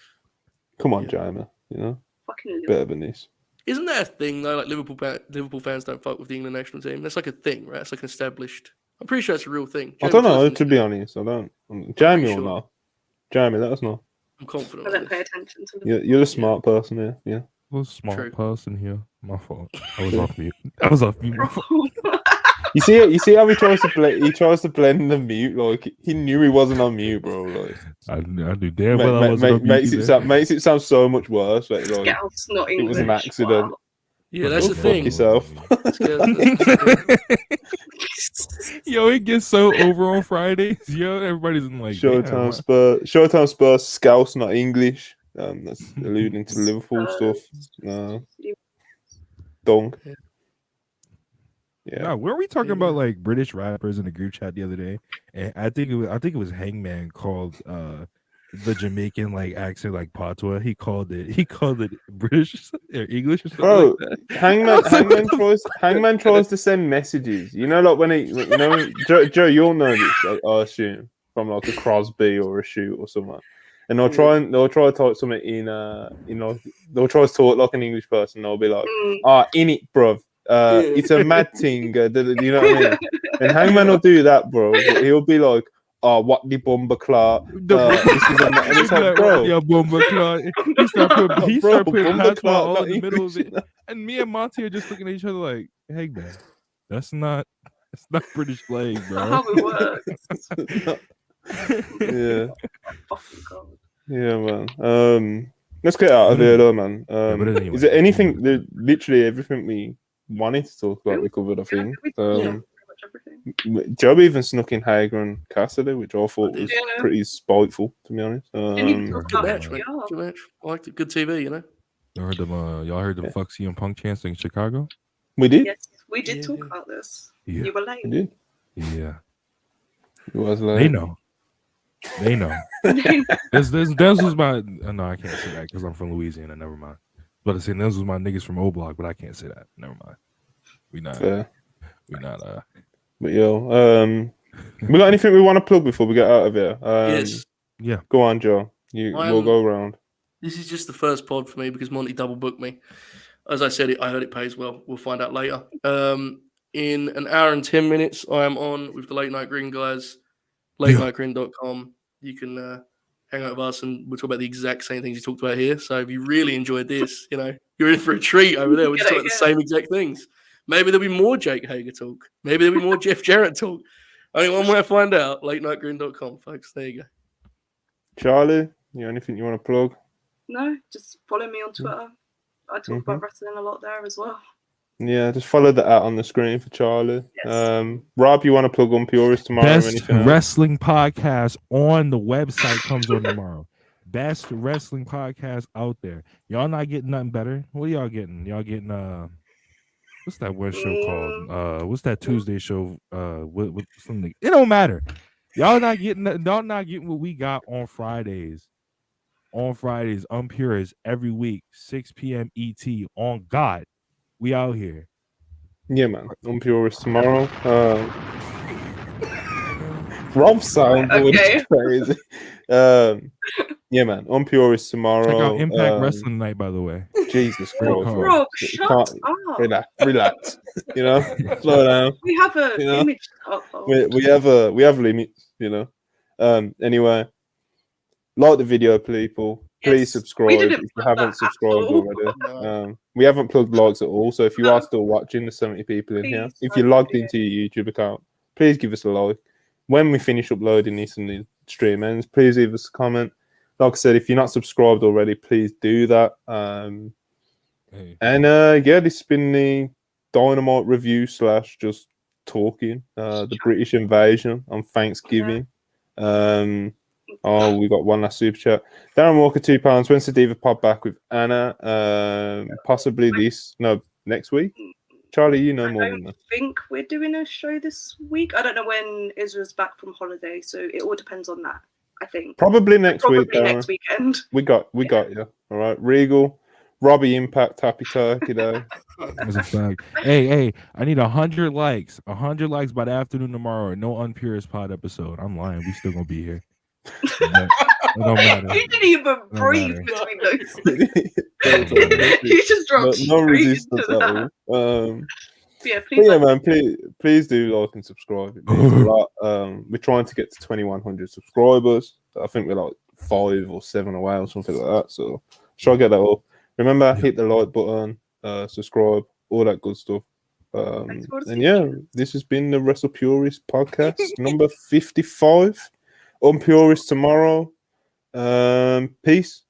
Come on, Jamie. You know, Fucking better than this. isn't that a thing though? Like Liverpool fans don't fuck with the England national team. That's like a thing, right? It's like an established. I'm pretty sure it's a real thing. I Jamie don't know, tells me- to be honest. I don't. Jamie pretty will sure. know. Jamie, let us know. I'm confident. I of don't pay this. attention to them. You're the smart person here. Yeah. I was a smart True. person here. My fault. I was off mute. My fault. You see how he tries to blend the mute. Like he knew he wasn't on mute, bro. Like I knew damn well I wasn't on mute makes it sound so much worse. Like Scout's not it English. was an accident. Wow. Yeah, that's Go the fuck thing. yourself. Yo, it gets so over on Fridays. Yo, everybody's in like Showtime Spurs. Scouse, not English. That's alluding to Liverpool stuff. Dong. Yeah. No, weren't we talking about like British rappers in the group chat the other day? And I think it was Hangman called the Jamaican like accent like patois. He called it British or English or something Bro, like that. Hangman tries to send messages. You know, like when Joe, you'll know this, I assume, from like a Crosby or a Shoot or something. And they'll try to type something in they'll try to talk like an English person. They'll be like, in it, bruv. It's a mad thing. You know what I mean? And Hangman will do that, bro. But he'll be like, what the bomber claw? This is and it's like, bro, yeah, bomber claw. He started putting patois all in the middle of it. And me and Monty are just looking at each other like, hey man, that's not British slang, bro. How it works. Yeah. Fucking God. Yeah, man. Let's get out of here, though, man. anyway, is there anything? Literally everything we wanted to talk about, we covered. I think. Pretty much everything. Job even snuck in Hager and Cassidy, which I thought was pretty spiteful, to be honest. Good match. I liked it. Good TV, you know. Y'all heard them fuck CM Punk chants in Chicago? We did. Yes, we did talk about this. Yeah. You were late. We did. Yeah. It was like They know. This was my. No, I can't say that because I'm from Louisiana. Never mind. But I say this was my niggas from O Block, but I can't say that. Never mind. We not. But yo, we got anything we want to plug before we get out of here? Yes. Yeah. Go on, Joe. We'll go around. This is just the first pod for me because Monty double booked me. As I said, I heard it pays well. We'll find out later. In an hour and 10 minutes, I am on with the Late Night Green guys. LateNightGreen.com. You can hang out with us and we'll talk about the exact same things you talked about here. So if you really enjoyed this, you're in for a treat over there. We're just talking about the same exact things. Maybe there'll be more Jake Hager talk. Maybe there'll be more Jeff Jarrett talk. Only one way to find out. LateNightGreen.com, folks. There you go. Charlie, anything you want to plug? No, just follow me on Twitter. I talk about wrestling a lot there as well. Yeah, just follow the @ on the screen for Charlie. Yes. Rob, you want to plug on Purist tomorrow? Best wrestling podcast on the website comes on tomorrow. Best wrestling podcast out there. Y'all not getting nothing better. What are y'all getting? Y'all getting what's that one show called? What's that Tuesday show? With something? It don't matter. Y'all not getting what we got on Fridays. On Fridays, Purist every week, 6 p.m. ET on God. We out here. Yeah, man. Purist tomorrow. Rob soundboard is crazy. Yeah, man. Purist tomorrow. Check out Impact Wrestling Night, by the way. Jesus Christ. Rob, shut up. Relax. Slow down. We have a image up. We have limits, Anyway, like the video, people. Please subscribe if you haven't subscribed already. We haven't plugged likes at all, so if you are still watching, the 70 people in here, if you're logged into your YouTube account, please give us a like. When we finish uploading this and the stream ends, please leave us a comment. Like I said, if you're not subscribed already, please do that. And this has been the Dynamite review / just talking. The British invasion on Thanksgiving. We got one last super chat. Darren Walker, £2. When's the Diva Pod back with Anna? Possibly next week. Charlie, you know more than that. I think we're doing a show this week. I don't know when Israel's back from holiday, so it all depends on that. I think probably next week. Next weekend. We got you. All right, Regal, Robbie Impact, Happy Turkey Day. That's a fact. Hey, I need 100 likes. 100 likes by the afternoon tomorrow. No Unpurist Pod episode. I'm lying. We still gonna be here. It don't matter. You didn't even breathe between those. You just dropped no resistance at all. Please do like and subscribe. It means a lot. We're trying to get to 2,100 subscribers. I think we're like 5 or 7 away or something like that. So try to get that up. Remember, hit the like button, subscribe, all that good stuff. This has been the Wrestle Purist podcast number 55. Purist tomorrow. Peace.